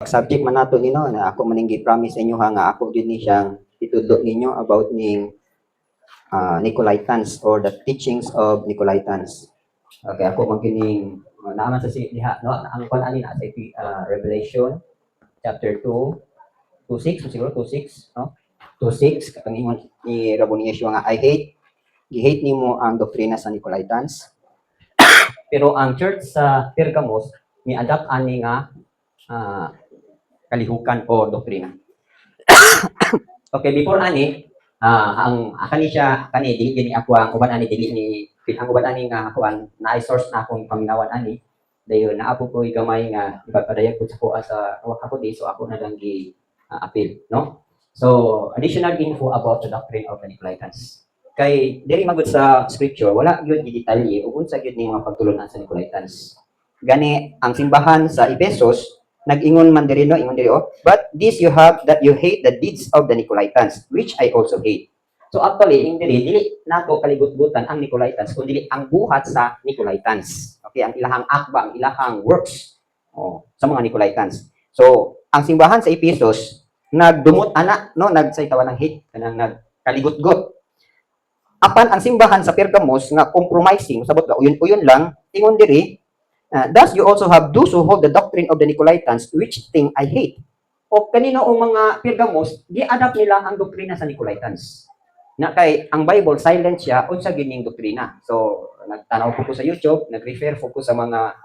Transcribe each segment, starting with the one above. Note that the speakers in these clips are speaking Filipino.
Subject man nato nino na ako maninggi promise sa inyo ha nga ako gyud ni siyang itudlo ninyo about ning Nicolaitans or the teachings of Nicolaitans. Okay, ako magkining naaman sa diha no ang kon ani na sa Revelation chapter 2 2:6 siguro 2:6 no 2:6 katong ingon ni Raboniesyo nga gihate nimo ang doktrina sa Nicolaitans. Pero ang church sa Pergamos ni-adapt ani nga kalihukan o doktrina. Okay, before ani, ang kani dili gini ako ang uban ani dili ni ang uban ani nga ako ang na-source na akong paminawan ani. Dayon naapo ko gamay nga ipagpadayag ko sa ko sa work ako di so ako na lang gi appeal, no? So, additional info about the doctrine of the Nicolaitans. Kay diri magud sa scripture wala gyud gidetalye ug unsa gyud ni mga pagtulunan sa Nicolaitans. Gani ang simbahan sa Efesos nag-ingon man diri no, ingon diri but this you have that you hate the deeds of the Nicolaitans, which I also hate. So actually, dili nato kaligut-gutan ang Nicolaitans, kundi ang buhat sa Nicolaitans. Okay, ang ilahang akba, ang ilahang works sa mga Nicolaitans. So, ang simbahan sa Efesos nagdumot ana no, nagsaytawan ng hate kanang nagkaligut-gut. Apan ang simbahan sa Pergamos nga compromising, sabot ga uyon-uyon lang, ingon diri thus you also have those who hold the doctrine of the Nicolaitans, which thing I hate. O kanino ang mga Pergamos, gi-adapt nila ang doktrina sa Nicolaitans. Na kay ang Bible silent siya unsa gining doktrina. So nagtanaw ko sa YouTube, nag-refer ko sa mga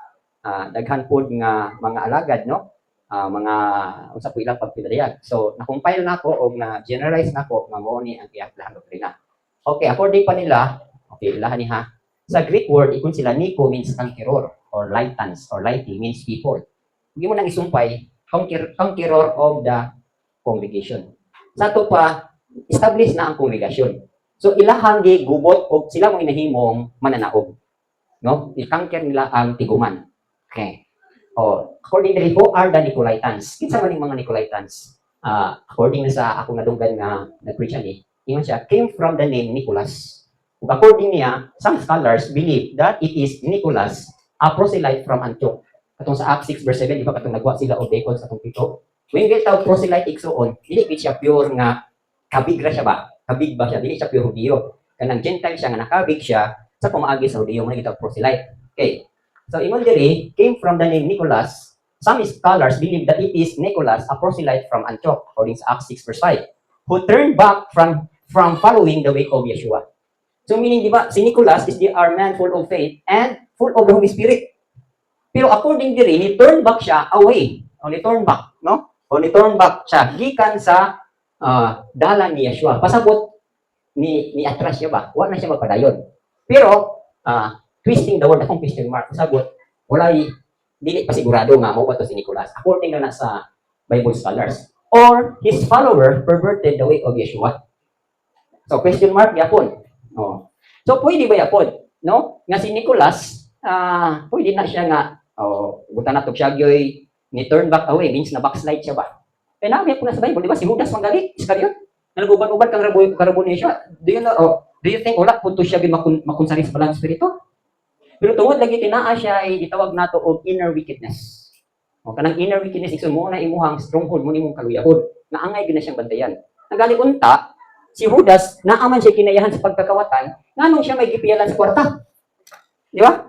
daghan pod nga mga alagad no. Mga unsa po ilang pagpinadayag. So na-compile nako og na-generalize nako nga mao ni ang iyang doktrina. Okay, according pa nila, okay, ilahan ni ha. Sa Greek word, ikon sila Nico means conqueror or lightans or lighty means people. Hindi mo nang isumpay, conqueror of the congregation. Sa ito pa, establish na ang congregation. So ilahang gubot o sila mo inahimong mananaog. No? I-conquer nila ang tiguman. Okay. According to who are the Nicolaitans? Kinsa man mga Nicolaitans? According na sa ako nadunggan nga nag-preach ani, ingon siya came from the name Nicholas. According niya, some scholars believe that it is Nicholas, a proselyte from Antioch. Katong sa Acts 6 verse 7, di ba katong nagwa sila o deacons atong pito? When we tawag proselyte igsoon, dili siya pure nga kabig ra siya ba? Kabig ba siya? Dili siya pure Hudiyo. Kanang Gentile siya nga nakabig siya sa pamaagi sa Hudiyo man gitawag proselyte. Okay. So ingon diri came from the name Nicholas. Some scholars believe that it is Nicholas, a proselyte from Antioch, according to Acts 6 verse 5, who turned back from following the way of Yeshua. So meaning, di ba, si Nicholas is the man full of faith and full of the Holy Spirit. Pero according diri, ni turn back siya away. O ni turn back, no? O ni turn back siya gikan sa dalan ni Yeshua. Pasabot ni atras siya ba? Wala na siya magpadayon. Pero twisting the word, akong question mark, pasabot, walay dili pa sigurado nga mo ba to si Nicholas. According na sa Bible scholars. Or his follower perverted the way of Yeshua. So question mark yapon. So pwede ba yapon, no? Nga si Nicholas, pwede na siya nga buta na to siya gyoy ni turn back away means na backslide siya ba? Eh nabi po na sa Bible, di ba si Judas manggali, Iscariot, nagubad-ubad kang karabon siya. Do you think wala punto siya makunsaris pa lang spirito? Pero tungod lagi tinaa siya ay itawag nato og inner wickedness. Kanang inner wickedness igsoon mo na imuhang stronghold mo nimong kaluyahod. Na angay gyud na siyang bantayan. Nagali unta si Judas, naaman siya kinayahan sa pagkakawatan, nganong siya may gipiyalan sa kwarta. Di ba?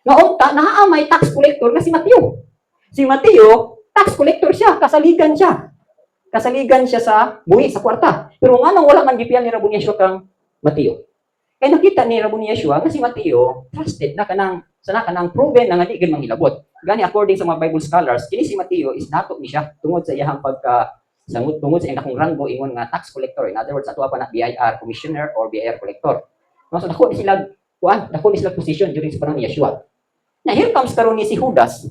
Naunta, naaamay tax collector na si Mateo. Si Mateo, tax collector siya, kasaligan siya. Kasaligan siya sa buhi, sa kwarta. Pero nganong wala man gipiyan ni Raboniesyo kang Mateo. Kaya nakita ni Raboniesyo nga si Mateo, trusted na kanang proven na nga di gid manghilabot. Gani according sa mga Bible scholars, kini si Mateo is dato ni siya tungod sa iyang tungod sa akong rango ingon nga tax collector. In other words, ato pa na BIR commissioner or BIR collector. So dako ni sila position during sa panahon ni Yeshua. Na here comes karon ni si Judas.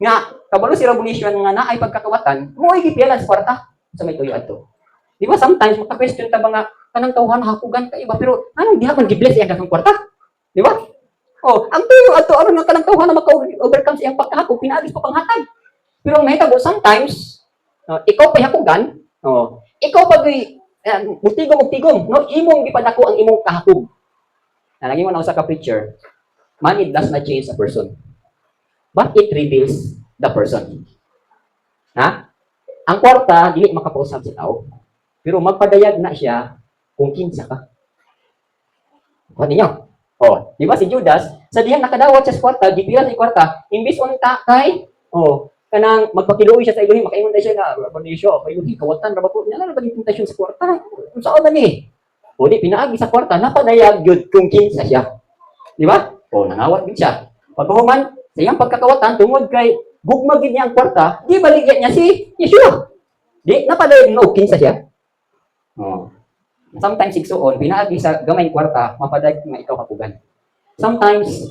Nga kabalo si Raboniesyo nga naay pagkakawatan, mo ay gipialan sa kwarta sa may tuyo adto. Di ba sometimes maka-question ta ba nga kanang tawhan hakugan kay iba pero anong diha man gibless iyang dakong kwarta? Di ba? Ang tuyo adto aron nga kanang tawhan na maka-overcome sa iyang pagkahakog pinaagis pa panghatag. Pero ang mahitabo sometimes ikaw pa'y hakugan, ikaw pa'y mugtigom, no? Imong gipadako ang imong kahakog. Lagi mo na sa ka-preacher, money does not change a person, but it reveals the person. Ang kwarta, dili makapausap sa tao. Pero magpadayag na siya kung kinsa ka. Kuha ninyo. Oh, di ba si Judas, sa diyan nakadawat siya sa kwarta, gipila sa kwarta, imbis unta kay, kanang magpakiluoy siya sa Elohim, makaingon siya na, Rabanisyo, kay Elohim, kawatan, rabako, niya na ba yung tentasyon sa kwarta? Kung saan man eh? O di, pinaagi sa kwarta, napadayag yun kung kinsa siya. Di ba? O, nangawat din siya. Pagkahuman, sa iyang pagkakawatan, tungod kay gugmagin niya ang kwarta, di baligyan niya si Yeshua. Di, napadayag no, kinsa siya. Oh. Sometimes sigsuon, pinaagi sa gamay kwarta, mapadag nga ikaw kapugan. Sometimes,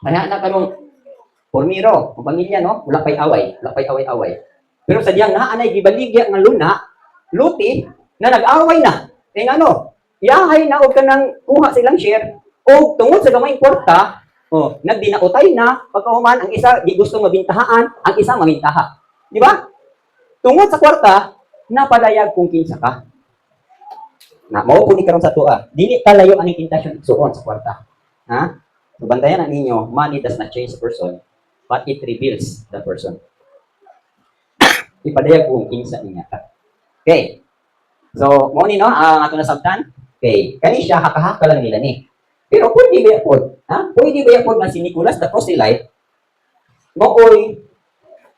kaya na kanong pormiro, ang pamilya, no? Wala pa'y away. Pero sa diyang naanay, gibaligya nga luna, luti, na nag-away na. Eh ano, yahay na o ka nang kuha silang share, o tungod sa gamay kwarta, nagdinautay na, pagkahuman, ang isa, di gusto mabintahaan, ang isa mamintaha. Di ba? Tungod sa kwarta, napadayag kung kinsa ka. Na mao ni karon sa tuwa. Dili talayo aning tentasyon suon sa kwarta. Ha? So bantayan na ninyo, money does not change the person, but it reveals the person. Ipadayag kung kinsa niya ka. Okay. So, mo ni no, ang ato nasabtan. Okay. Kani siya haka-haka lang nila ni. Pero pwede ba yapod? Ha? Pwede ba yapod na si Nicholas the proselyte mooy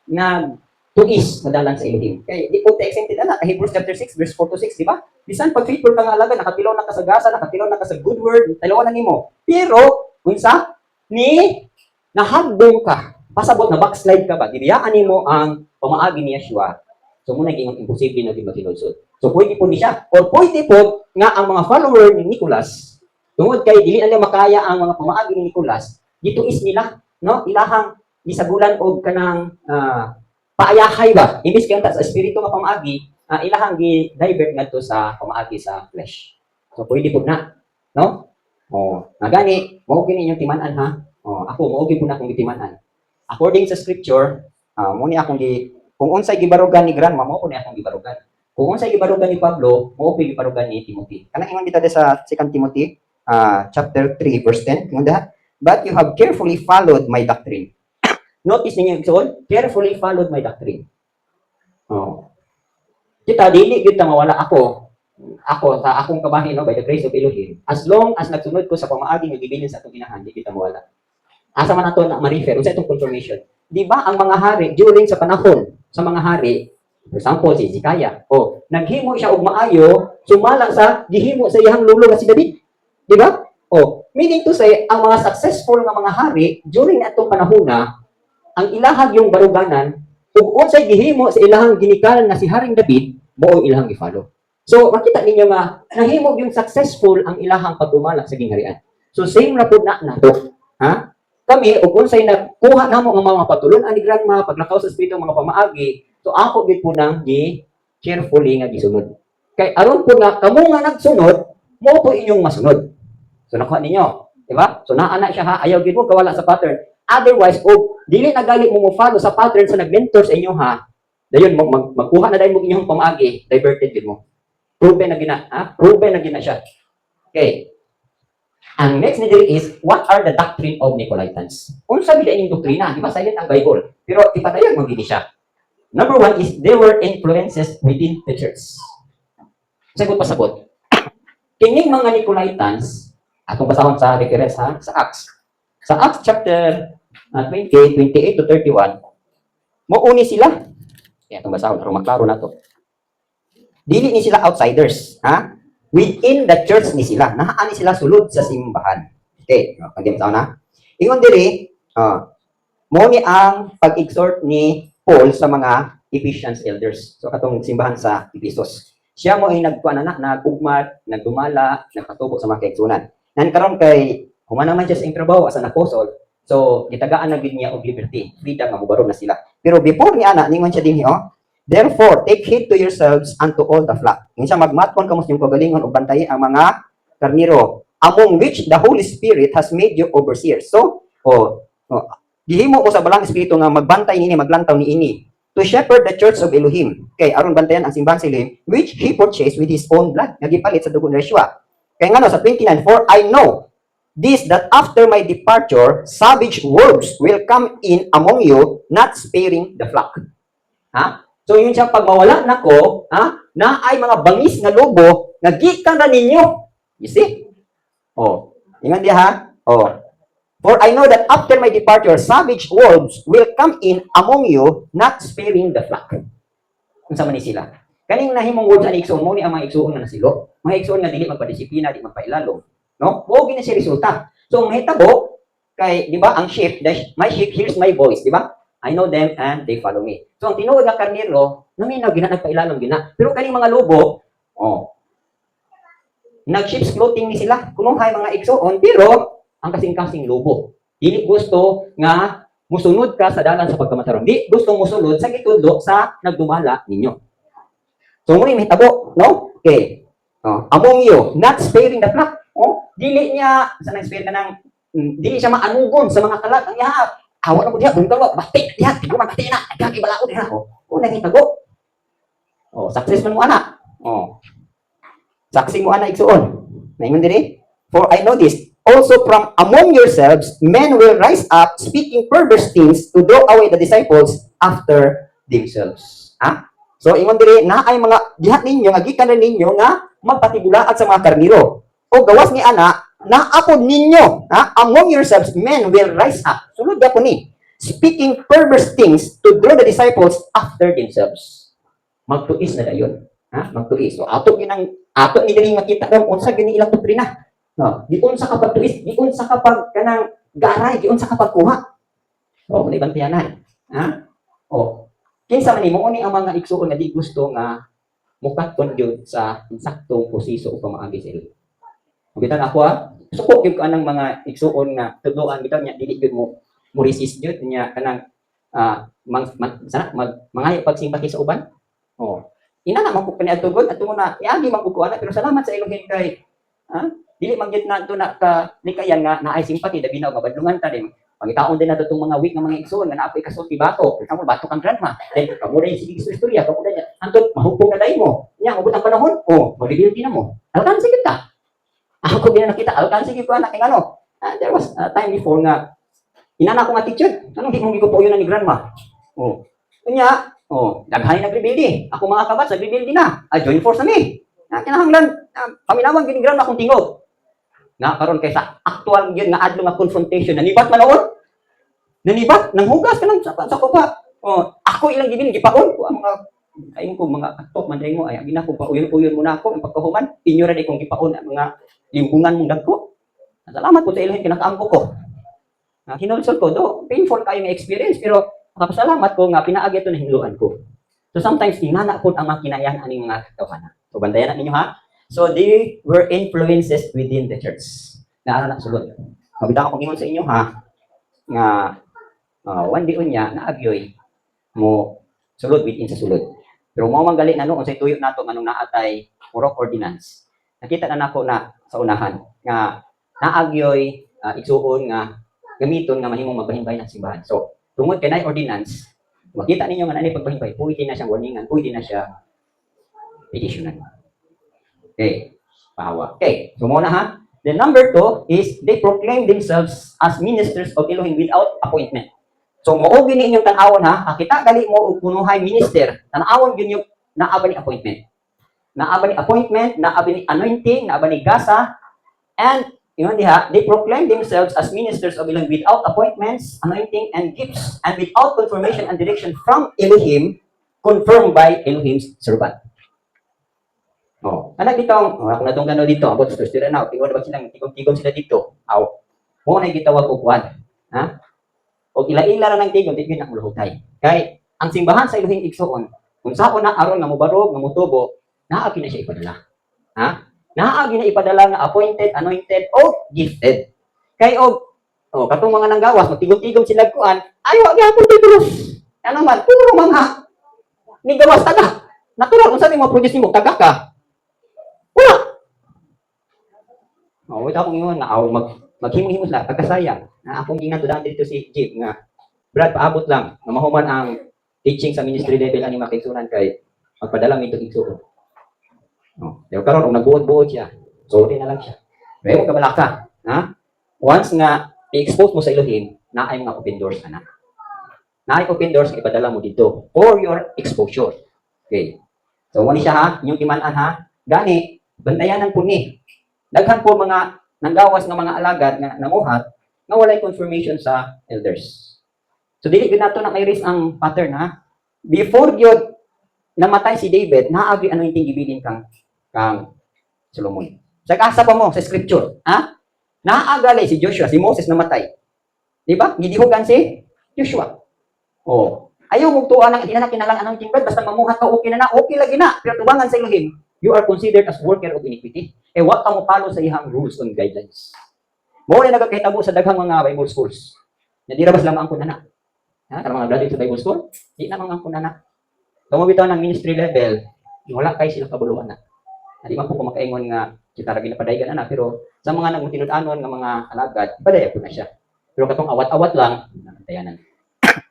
nag-tuis na dalan sa Elohim. Okay, di po exempted na Hebrews chapter 6 verse 4 to 6, di ba? Bisan pag faithful ka nga alaga, nakatilaw na ka sa gasa, nakatilaw na ka sa good word, talawan na nimo. Pero unsa ni nahabdong ka, pasabot na backslide ka ba? Dibiyaan nimo ang pamaagi ni Yeshua. So mo naging imposible na makinulsod. So pwede po ni siya or pwede po nga ang mga follower ni Nicholas tungod kay dili na makaya ang mga pamaagi ni Nicholas, gituis nila, no? Ilahang gisagulan og kanang paayahay ba? Imbis kaya sa espiritu nga pamaagi, ilahang gi-divert ngadto sa pamaagi sa flesh. So pwede po na, no? Nagani, mao kini inyong timan-an ha. Ako mao gyud po na akong gitiman-an. According sa scripture, mo ni akong kung unsay gibarugan ni Grandma, mao po ni akong gibarugan. Kung unsay gibarugan ni Pablo, mao po gibarugan ni Timothy. Kanang ingon dito sa 2 Timothy chapter 3 verse 10, but you have carefully followed my doctrine. Notice ninyo yung carefully followed my doctrine. Kita, dili kita mawala ako sa akong kabahin, no, by the grace of Elohim. As long as nagsunod ko sa pamaagi nga gibilin sa atong ginahan, di kita mawala. Asa man nato na ma-refer, unsa itong confirmation. Di ba ang mga hari, during sa panahon sa mga hari, for example, si Hezekiah, naghimo siya og maayo, sumala sa gihimo sa iyang lulo nga si David. Di ba? Meaning to say, ang mga successful nga mga hari, during atong panahon na, ang ilahag yung baruganan, ug unsay gihimo sa ilahang ginikanan nga si Haring David, mao ilahang i-follow. So, makita ninyo nga, nahimo yung successful ang ilahang pagdumalak sa gingharian. So, same ra pud na nato. Ha? Kami, ug unsay nakuha namo nga mga patulon ani Grandma, paglakaw sa espiritu mga pamaagi, so ako gid po nang carefully nga gisunod. Kay aron po nga kamo nga nagsunod, mo po inyong masunod. So, nakuha ninyo, di ba? So, naana siya ha, ayaw gid mo kawala sa pattern. Otherwise, dili na gali mo follow sa pattern sa nag-mentor sa inyo ha, dayon magkuha na dahil mo inyong pamaagi, diverted din mo. Proven na gina siya. Okay. Ang next na dili is, what are the doctrine of Nicolaitans? Unsa gid ining doktrina? Di ba silent ang Bible? Pero ipatayag mo gid siya. Number 1 is, there were influences within the church. Sagot pasabot. Kining mga Nicolaitans, atong basahon sa reference ha, sa Acts. Sa Acts chapter 20, 28 to 31, mauni sila. Kaya itong basahon, pero maklaro na to. Dili ni sila outsiders. Ha? Within the church ni sila. Nahaan ni sila sulod sa simbahan. Okay, hindi mo na. Ingon diri, mauni ang pag-exhort ni Paul sa mga Ephesians elders. So, katong simbahan sa Ephesus. Siya mo ay nagugmat, nagdumala, nagpatubo sa mga kaigsunan. Nan karon kay humana man siya sa trabaho as an apostle, so gitagaan na gid niya og liberty, freedom nga mobaron na sila. Pero before ni ana ningon siya dinhi, therefore take heed to yourselves and to all the flock. Ingon siya magmatkon kamo sa inyong kagalingon ug bantayi ang mga karniro, among which the Holy Spirit has made you overseers. So, gihimo mo sa balang espiritu nga magbantay niini, maglantaw niini, to shepherd the church of Elohim. Okay, aron bantayan ang simbahan sa Elohim, which he purchased with his own blood, nga gipalit sa dugo ni Yeshua. Kaya nga sa 29, for I know this, that after my departure, savage wolves will come in among you, not sparing the flock. Ha? So yun siya pag mawala nako, na ay mga bangis nga lobo nga gikan ra ninyo. You see? Oh, ingon diha ha. Oh. For I know that after my departure, savage wolves will come in among you, not sparing the flock. Unsa man ni sila? Kaning nahimong wolves ani igsoon mo ni ang mga igsoon nga nasilo. Mga igsoon nga dili magpadisiplina, di magpailalo. No? Mo gini si resulta. So mahitabo kay di ba ang sheep, my sheep hears my voice, di ba? I know them and they follow me. So ang tinuod nga karnero, naminaw gina nagpailalom gina. Pero kaning mga lobo, nag-sheep's clothing ni sila. Kunuhay mga igsoon, pero ang kasing-kasing lobo. Dili gusto nga musunod ka sa dalan sa pagkamatarong. Di gusto musunod sa gitudlo sa nagdumala ninyo. So muna mahitabo, no? Okay. Among you, not sparing the flock. Dili niya sa nag-spare ka ng dili siya maanugon sa mga kalag. Ang yaha, awa na po diha, bunta mo, bati, diha, tiguman, bati na, nagkakibala ko diha. Nahitago. Success man mo anak. Saksi mo anak igsuon. Naingon diri? For I know this, also from among yourselves, men will rise up, speaking perverse things to draw away the disciples after themselves. So, ingon diri, na ay mga dihat ninyo, agikan na ninyo nga magpatibulaat sa mga karniro. O gawas ni ana, naapod ninyo, among yourselves, men will rise up. Sulod ya po ni, speaking perverse things to draw the disciples after themselves. Magtuis na dayon. Magtuis. So, ato ni diri makita daw unsa gini ilang doktrina. Di unsa kapag tuis, di unsa kapag kanang garay, di unsa kapag kuha. Muna bantayanan. Kinsa man ni mo ni ang mga igsuon nga di gusto nga mukaton gyud sa insaktong posiso o pamaagi sa ilo. Bitan ako suko gyud ko anang mga igsuon nga tudloan bitan nya dili gyud mo resist gyud nya kanang mangayo pagsimpati sa uban. Ina na man ko kaniadtugod at na iagi man ko ana pero salamat sa ilong kay dili man gyud na na ka likayan nga naay simpati dabi na mabadlungan ta din. Pangitaon din nato tong mga weak nga mga igsoon nga naapay kasulti bato. Kamo bato kang grandma. Then kamo rin sige istorya, kamo rin antod mahupong na dai mo. Nya ubot ang panahon. Magreveal din na mo. Alkan sige ta. Ako din nakita alkan sige ko anak kay ano. There was a time before nga inana ko nga teacher. Anong di mo gikupo yun ni grandma. Nya daghan nagreveal di. Ako mga kabat nagreveal din na. Join force na mi. Kinahanglan paminawan gini grandma kung tingog. Na karon kaysa actual gyud nga adlo nga confrontation nanibat man noon. Nanibat nang hugas kanang sa kupa. Ako ilang gibin gipaon ko ang mga kayon ko mga atok man mo ay gina ko pauyon-uyon muna ako ang pagkahuman. Inyo ra di kong gipaon ang mga limbungan mong dagko. Salamat po sa ilhin kinakaangko ko. Hinulsol ko do painful kayo nga experience pero makapasalamat ko nga pinaagi ito na hinluan ko. So sometimes inana po ang makinayan aning mga tawhana. So bantayan ninyo ha. So they were influences within the church. Naara na sulod. Mabita ko ingon sa inyo ha nga one day unya naagyoy mo sulod within sa sulod. Pero mo manggali na no unsay tuyo nato nganong naatay murok ordinance. Nakita na nako na sa unahan nga naagyoy igsuon nga gamiton nga mahimong magbahimbay ng simbahan. So tungod kay nay ordinance, makita ninyo nga nanay pagbahimbay, pwede na siyang warningan, pwede na siya petitionan. Okay, pahawa. Okay, so muna ha. Then number 2 is they proclaim themselves as ministers of Elohim without appointment. So mao gini inyong tan-awon ha. Kita gali mo og punuhay minister, tan-awon gyud yung naaba ni appointment. Naaba ni appointment, naaba ni anointing, naaba ni gasa, and yun diha, they proclaim themselves as ministers of Elohim without appointments, anointing, and gifts, and without confirmation and direction from Elohim, confirmed by Elohim's servant. Anak dito, ako na itong gano'n dito, abot sa tira na, tingon ba silang tigong-tigong sila dito? Mo na gitawag upuan. O ila-ila na ng tigong, tigong na ulahutay. Kaya, ang simbahan sa Elohim igsoon, kung saan na aron nga mubarog, nga mutubo, naagi na siya ipadala. Naagi na ipadala nga appointed, anointed, o gifted. Kaya, katong mga nanggawas, magtigong-tigong sila kuan, ayaw, gihapon titulos. Ano man, puro mga, ni gawas taga. Natural, kung saan yung mga produce mo, taga ka. Wala. Wala akong ingon nga maghimo-himo sila pagkasayang. Akong ginatudan dito si Jeep nga Brad paabot lang nga mahuman ang teaching sa ministry level ani makigsunan kay magpadala mi ito igsuon. Pero karon og nagbuot-buot siya. Sorry na lang siya. Pero kabalaka, Once nga i-expose mo sa Elohim na ay mga open doors na. na open doors nga ipadala mo dito for your exposure. Okay. So, wala siya ha, inyong timanan ha. Gani, bantayanan po ni. Daghan po mga nanggawas ng mga alagad nga nanguhat nga walay confirmation sa elders. So, dili gid nato na kay raise ang pattern ha. Before gyud namatay si David, naagi anointing gibilin kang Solomon. Sa asa pa mo sa scripture, ha? Naagalay si Joshua, si Moses namatay. Di ba? Gidihugan si Joshua. Oh, ayaw mong tuwa ng na kinalang anointing bread, basta mamuhat ka, okay lagi na. Pero tubangan sa Elohim, you are considered as worker of iniquity. What ka mo follow sa ihang rules and guidelines. Mo na nagkakitabo sa daghang mga Bible schools. Na di rabas lamang ang kunana. Ha? Karang mga graduate sa Bible school, di na mga ang kunana. Tumabitaw ng ministry level, wala kay sila kabuluan na. Di man po kumakaingon nga kita ra ginapadayon na, pero sa mga nagmutinud-anon nga mga alagad, padaya po na siya. Pero katong awat-awat lang, tayanan.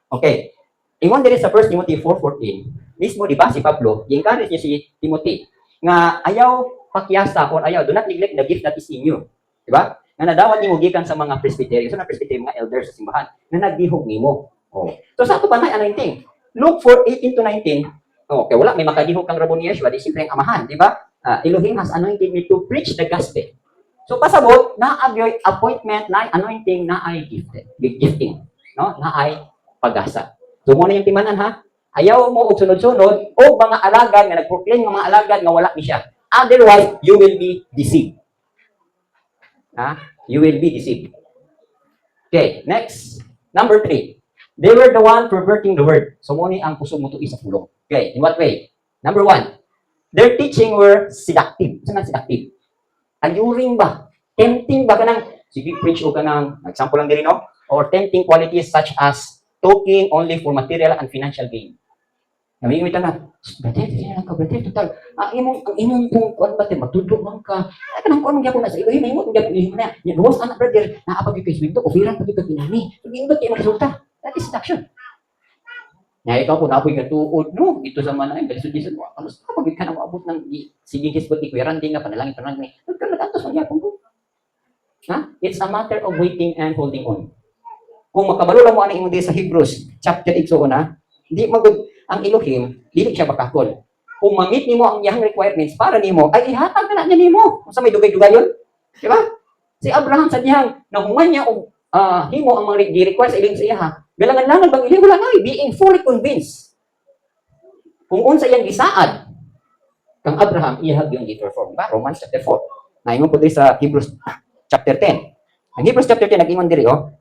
Okay. Ingon diri sa 1 Timothy 4:14, mismo di ba si Pablo, gi-encourage niya si Timothy nga ayaw pakyasa or ayaw do not neglect the gift that is in you. Di ba? Nga nadawat nimo gikan sa mga presbytery, so na presbytery mga elders sa simbahan na nagdihog nimo. Oh. So sa ato pa na anointing. Luke 4:18 to 19. Okay, wala may makadihog kang Rabon ni Yeshua, di siyempre ang amahan, di ba? Elohim has anointed me to preach the gospel. So pasabot na agyoy appointment na anointing na ay gifting, no? Na ay pag-asa. So mo na yung timanan ha. Ayaw mo og sunod-sunod o mga alagad nga nagproclaim ng mga alagad nga wala ni siya. Otherwise, you will be deceived. Ha? You will be deceived. Okay, next. Number 3. They were the one perverting the word. So mo ni ang kusog mo tuig sa pulong. Okay, in what way? Number 1. Their teaching were seductive. Saan ang seductive? Alluring ba? Tempting ba ka ng, sige, preach o ka ng, example lang din, no? Or tempting qualities such as talking only for material and financial gain. Nabigyan mo ito na, brother, total, ang imong kung kuwan ba, matudlo man ka, kanang kuwan magyapon na sa ilo, imong magyapon na, luwas anak, brother, naapag yung kaiswinto, ofiran pag yung kaginani, hindi ba kayo magresulta? That is seduction. Nga ikaw po napoy nga tuod, no? Ito sa manay, galisod-lisod mo. Ano sa kapag ka na maabot ng sige hisbot ikuyaran din nga, panalangin. Nagkanag-antos magyapon po. Ha? It's a matter of waiting and holding on. Kung makabalo lang mo ang imong sa Hebrews, chapter 8 so na, di magod ang Elohim, dili siya bakakol. Kung ma-meet nimo ang iyang requirements para nimo, ay ihatag na niya nimo. Kung sa may dugay-dugay yun. Di ba? Si Abraham sa diyang, nahuman niya og himo ang mga gi-require sa iling sa iya ha. Galangan-langan bang iling wala nga, being fully convinced. Kung unsa iyang gisaad, kang Abraham, iyahag yung gi-perform. Ba? Romans chapter 4. Naingon po sa Hebrews chapter 10. Ang Hebrews chapter 10, nag-ingon diri, oh.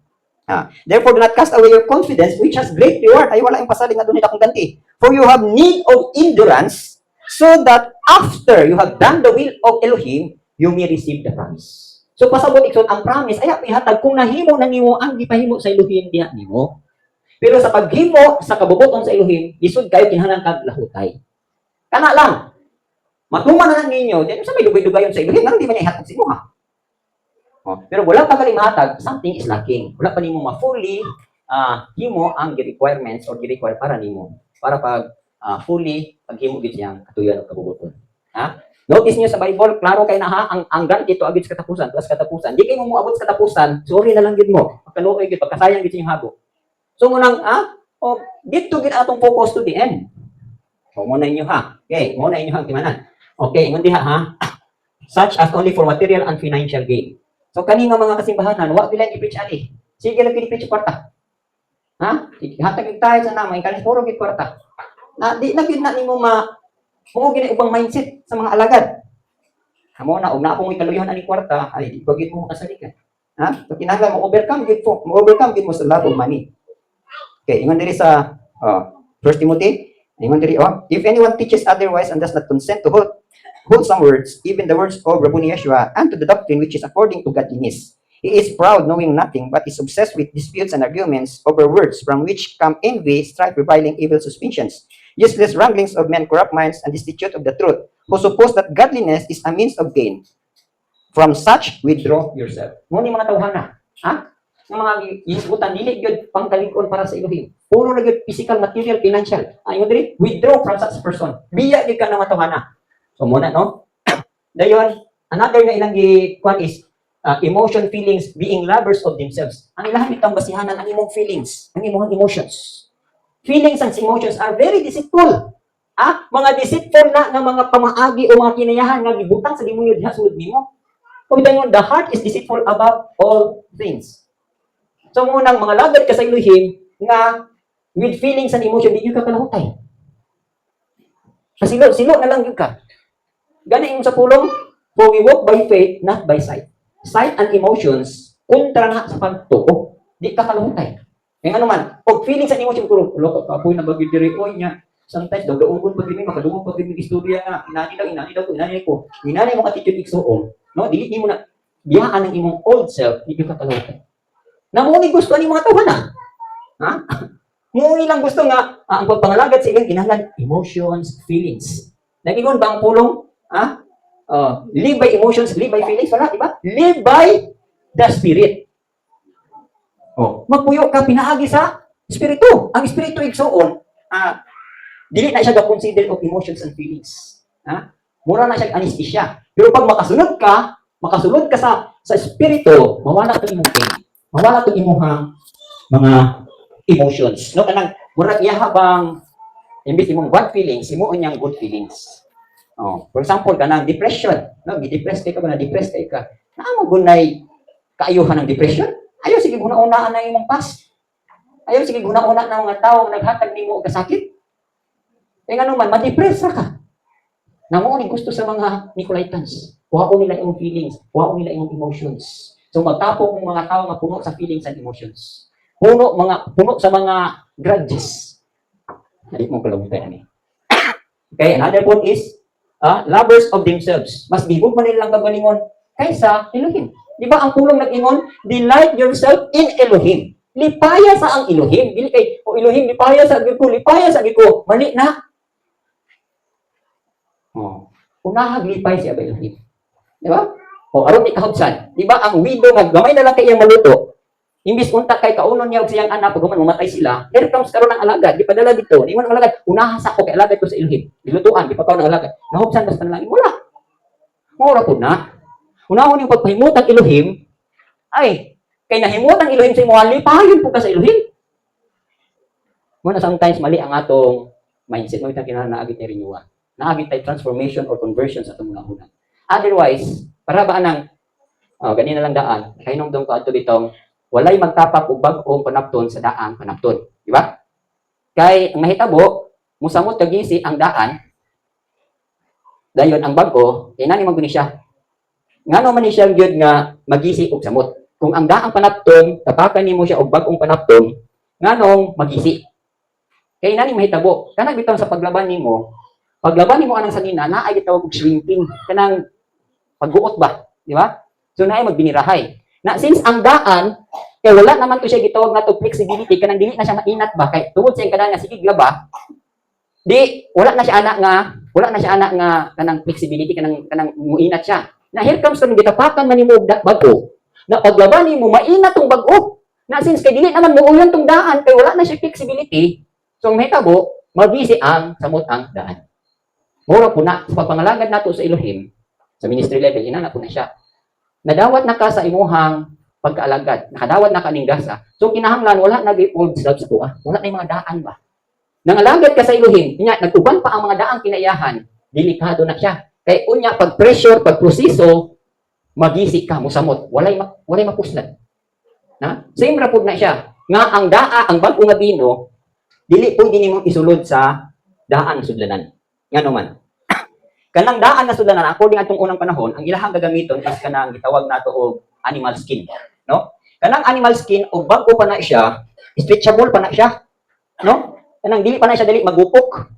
Therefore, do not cast away your confidence, which has great reward. Ay, wala yung pasaling nga doon nila kung ganti. For you have need of endurance, so that after you have done the will of Elohim, you may receive the promise. So, pasabot ikson, ang promise, ay ihatag kung nahimo na nimo ang gipahimo sa Elohim diha nimo. Pero sa paghimo, sa kabubuton sa Elohim, isod kayo kinahanglan kag lahutay. Kana lang. Matuman na lang ninyo, di sa may dugay-dugayon sa Elohim, nang di man niya ihatag sa inyo ha. Pero wala pa kalim hatag, something is lacking. Wala pa nimo ma-fully himo ang requirements or gi-require para nimo. Para pag fully paghimo gid siyang katuyan o kabubuton. Ha? Notice niyo sa Bible, klaro kay na ha, ang ganti to agid sa katapusan, tuas katapusan. Di kay mo moabot sa katapusan, sorry na lang gid mo. Pagkaluoy gid, pagkasayang gid inyong habo. So munang dito gid atong focus to the end. So muna inyo ha. Okay, muna inyo hang timanan. Okay, ingon diha ha. Such as only for material and financial gain. So kani nga mga kasimbahanan, wa bilang i-preach ali. Sige lang i-preach kwarta. Ha? Hatag tayo sa namay kanis puro gid kwarta. Na di na gid na nimo mo gid ubang mindset sa mga alagad. Amo na og na akong ikaluyon ani kwarta, ay di ba gid mo makasalikan. Ha? So kinahanglan mo overcome gid mo sa love of money. Okay, ingon diri sa 1 Timothy, ingon diri if anyone teaches otherwise and does not consent to hold some words, even the words of Rabbi Yeshua, and to the doctrine which is according to godliness. He is proud, knowing nothing, but is obsessed with disputes and arguments over words, from which come envy, strife, reviling, evil suspicions, useless wranglings of men, corrupt minds, and destitute of the truth, who suppose that godliness is a means of gain. From such, withdraw yourself. Ngunit mga tawhana, ha? Yung mga isbutan, dili yun pangkalikon para sa Elohim. Puro na yun physical, material, financial. Ayun diri, withdraw from such person. Biya yun ka ng mga tawhana. So muna, no? Dayon, another na ilang kwan is emotion, feelings, being lovers of themselves. Ang ilang itang basihanan ang imong feelings, ang imong emotions. feelings and emotions are very deceitful. Mga deceitful na nga mga pamaagi o mga kinayahan nga gibutang sa demonyo diha sulod nimo. Kung tayo, the heart is deceitful above all things. So munang mga lagad ka sa iluhin nga with feelings and emotion di ka kalahutay. Silo na lang yun ka. Gani yung sa pulong, for we walk by faith, not by sight. Sight and emotions, kontra nga sa pagtuo. Di ka kalahutay. Yung ano man, pag feelings and emotion ko, loko, kapoy na bagay diri ko niya. Sometimes, daw-daungon pag rin, makadungong pag rin yung istorya na, inani ko. Inani mong attitude iksoon. No? Dili mo na, biyaan ng imong old self, di ka kalahutay. Namuni gusto ni mga tawanan. Muni lang gusto nga, ang pagpangalagat sa ilang kinahanglan, emotions, feelings. Nag-ingon ba ang pulong? Live by emotions, live by feelings. Wala, diba? Live by the Spirit. Magpuyo ka, pinaagi sa Espiritu. Ang Espiritu igsoon, dili na siya ga-consider of emotions and feelings. Mura na siya anesthesia. Pero pag makasunod ka sa Espiritu, mawala ito imong pain. Mawala ito imong mga emotions. No, kanang murag yahabang imbis imong bad feelings, imuon yang good feelings. For example, kanang depression, no, gi-depress kay ka ba na depress kay ka. Naamo gunay kaayuhan ng depression? Ayaw sige guna-unaan na imong past. Ayaw sige guna-una na mga tao naghatag nimo og kasakit. Kaya nga naman, ma-depress ka. Namo ni gusto sa mga Nicolaitans. Kuhaon nila imong feelings, kuhaon nila imong emotions. So magtapok ng mga tao nga puno sa feelings and emotions. Puno sa mga grudges. Hindi mo kalabutan ani. Okay, another point is lovers of themselves. Mas bigog man nilang kagalingon kaysa Elohim. Di ba ang pulong nag-ingon, delight yourself in Elohim. Lipaya sa ang Elohim. Dili kay, Elohim, lipaya sa ko. Mali na. Unahag lipay siya ba Elohim. Di ba? Aron di kahubsan. Di ba ang widow nga gamay na lang kay iyang maluto. Imbis unta kay kaunon niya og siyang anak pag mamatay sila. Here comes karon ng alagad, gipadala dito. Ingon ang alagad, unahas ako kay alagad ko sa Elohim. Dilutuan, gipakaw ng alagad. Nahubsan basta lang wala. Mura pud na. Unahon yung pagpahimutang Elohim ay kay nahimutang Elohim sa imo lipayon po ka sa Elohim. Muna sometimes mali ang atong mindset mo itang kinahanglan na agit ni renewal. Naagit tay transformation or conversion sa atong una. Otherwise, para ba nang ganina lang daan, kahinom dong ko adto ditong walay magtapak og bag-ong panapton sa daang panapton, di ba? Kay ang mahitabo, musamot kagisi ang daan. Dayon ang bag-o, inani man guni siya. Ngano man ni siya gyud nga magisi og samot. Kung ang daang panapton, tapakan nimo siya og bag-ong panapton, nganong magisi. Kay inani mahitabo, kanang bitaw sa paglaban nimo anang sanina naay gitawag og shrinking, kanang pagguot ba, di ba? So naay magbinirahay. Na since ang daan kay wala naman to siya gitawag nato flexibility kanang dili na siya mainat ba kay tungod sa kanang nga sige glaba di wala na siya anak nga kanang flexibility kanang muinat siya. Na here comes kanang gitapakan man nimo og bag-o. Na paglaban nimo mainat tong bag-o. Na since kay dili naman muuyon tong daan kay wala na siya flexibility. So ang mahitabo mabisi ang samot ang daan. Mura po na sa pagpangalagad nato sa Elohim sa ministry level inana po na siya. Nadawat na ka sa imuhang pagkaalagad, nakadawat na ka ning gasa. So kinahanglan wala na old self sa tuwa. Wala na yung mga daan ba? Nangalagad ka sa Elohim, inya nagtuban pa ang mga daang kinaiyahan, delikado na siya. Kay unya pag pressure, pag proseso, magisi ka musamot, walay mapuslan. Na? Same ra pud na siya. Nga ang ang bag-o nga bino, dili pud dinimo isulod sa daan sudlanan. Ngano man. Kanang daan na sudlanan according atong unang panahon, ang ilahang gagamiton is kanang gitawag nato og animal skin, no? Kanang animal skin og bag-o pa na siya, stretchable pa na siya, no? Kanang dili pa na siya dili magupok.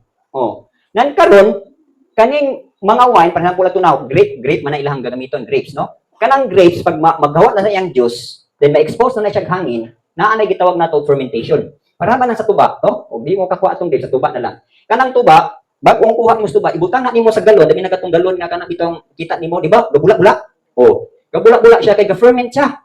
Nan karon kaning mga wine para pula tunaw, grape man na ilahang gagamiton, grapes, no? Kanang grapes pag maghawat na sa iyang juice, then ma-expose na siya hangin, naa na gitawag nato fermentation. Para ba na sa tuba, to? O di mo kakuha atong grapes sa tuba na lang. Kanang tuba, bag-ong kuha mo sa tuba, ibutang na nimo sa galon, dami na katong galon nga kanang bitong kita nimo, di ba? Gabula-bula. Gabula-bula siya kay ga-ferment siya.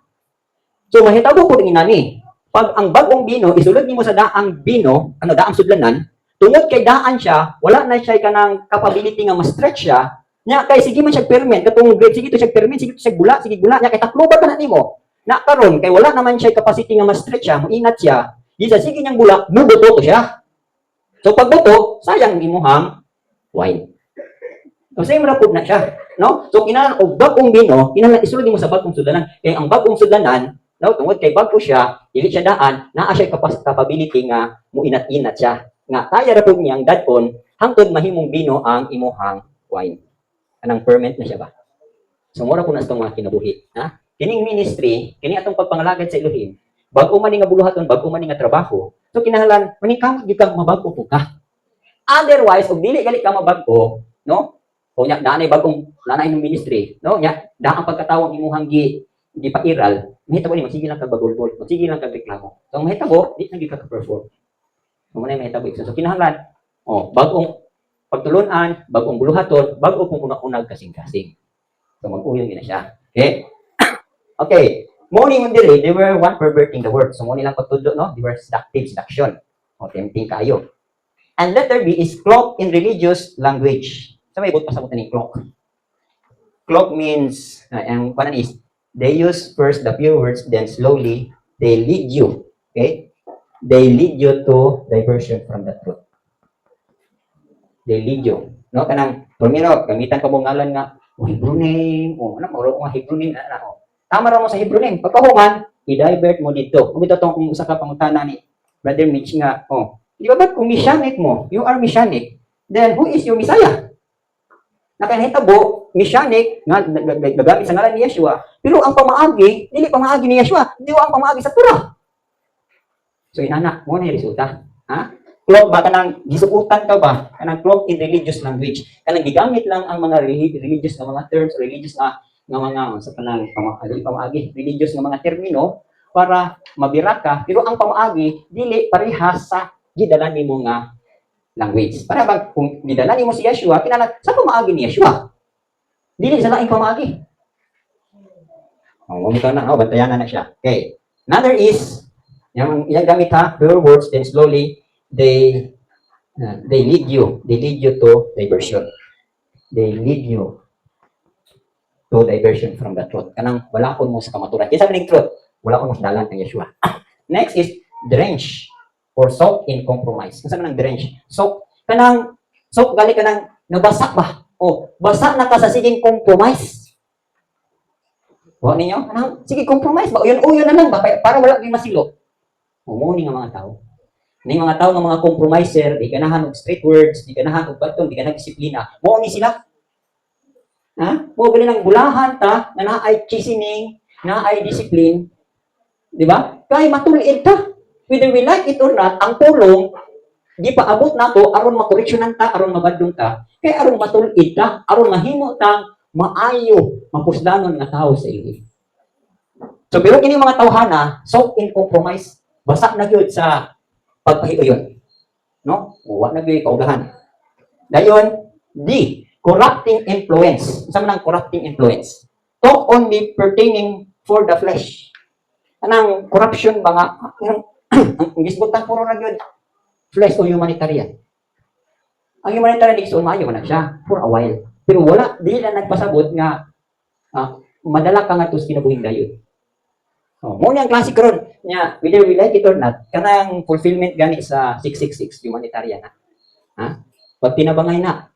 So mahitabo po rin inani. Pag ang bagong bino isulod nimo sa daang bino, daang sudlanan, tungod kay daan siya, wala na siya kanang capability nga ma-stretch siya. Nya kay sige man siya ferment, katong grape sige to siya ferment, sige to siya gula, nya kay takloban pa na nimo. Na karon kay wala naman siya capacity nga ma-stretch siya, moingat siya. Di sa sige niyang gula, mubuto to siya. So pagbuto, sayang imuhang wine. So same ra pud na siya, no? So kinahanglan og bag-ong bino, kinahanglan isulod mo sa bag-ong sudanan. Kay ang bag-ong sudanan, no, tungod kay bag-o siya, dili siya daan, naa siya capability nga muinat-inat siya. Nga kaya ra pud niyang dadon hangtod mahimong bino ang imuhang wine. Anang ferment na siya ba? So mura po na itong mga kinabuhi. Ha? Kining ministry, kini atong pagpangalagad sa Elohim, bag-o man nga buluhaton, bag-o man nga trabaho, so kinahanglan maningkamot gyud kang mabag-o po ka. Otherwise, og dili gali ka mabag-o, no? O nya naanay bagong nanay ng ministry, no? Nya daang pagkatawang imuhang gipairal, mahitabo ni magsige lang kag bagulbol, magsige lang kag reklamo. So mahitabo, di na gyud ka perform. So mo na mahitabo. So kinahanglan, bagong pagtulunan, bagong buluhaton, bago kung una-unag kasing-kasing. So mag-uyon din na siya. Okay? Okay. Morning on diri, they were one perverting the word. So mo nilang pagtudlo, no? They were seduction. O tempting kayo. And letter B is cloak in religious language. So may ibot pa sa ni cloak. Cloak means, ang panan is, they use first the pure words, then slowly, they lead you. Okay? They lead you to diversion from the truth. They lead you. No? Kanang, tumiro, gamitan pa mong ngalan nga, Hebrew name, ano, maro ko nga Hebrew name, tama ra mo sa Hebrew name. Pagkahuman, i-divert mo dito. Kung ito itong usa ka pangutana ni Brother Mitch nga, di ba ba't kung Messianic mo, you are Messianic, then who is your Messiah? Nakanhitabo, Messianic, nga gagamit sa ngalan ni Yeshua, pero ang pamaagi, dili pamaagi ni Yeshua, di ang pamaagi sa Torah. So inana, mo na yung resulta. Ha? Cloak ba kanang gisukutan ka ba? Kanang cloak in religious language. Kanang gigamit lang ang mga religious na mga terms, religious na mga sa kanang pamaagi, religious na mga termino para mabira ka, pero ang pamaagi dili parehas sa gidala nimo nga language. Para bang kung gidala nimo si Yeshua, kinahanglan sa pamaagi ni Yeshua. Dili sa laing pamaagi. Mo ka na, bantayan na siya. Okay. Another is yung gamit ha, pure words, then slowly they lead you to diversion. They lead you to diversion from the truth. Kanang wala ko mo sa kamaturan. Kisa maning truth, wala ko mo sa dalan kang Yeshua. Next is drench or soak in compromise. Kung saan man ang drench? Soak gali kanang nabasa ba? Basa na ka sa siging compromise. Huwag ninyo? Sige, compromise ba? Uyon na lang ba? Para wala kayong masilo. Umuni nga mga tao. Ning mga tao nga mga compromiser, di ganahan og straight words, di ganahan og batong, di ganahan disiplina. Mo ni sila. Ha? Mo gali nang bulahan ta nga naay chastening, naay discipline. Di ba? Kay matulid ta. Whether we like it or not, ang pulong di paabot nato aron makoreksyonan ta, aron mabadlong ta. Kay aron matulid ta, aron mahimo ta maayo, mapusdanon nga tao sa iyo. So pero kini mga tawhana, so in compromise, basa na gyud sa pagpahiuyon. No? Wa na gyud kaugahan. Dayon, D, corrupting influence. Sa man ang corrupting influence? Talk only pertaining for the flesh. Anang corruption ba nga? Ang gisbutan puro na gyud flesh o humanitarian. Ang humanitarian di gusto maayo man siya for a while. Pero wala di na nagpasabot nga madala ka nga tus kinabuhing dayon. Mo ni ang klase karon nya whether we like it or not kanang fulfillment gani sa 666 humanitarian na. Ha? Pag tinabangay na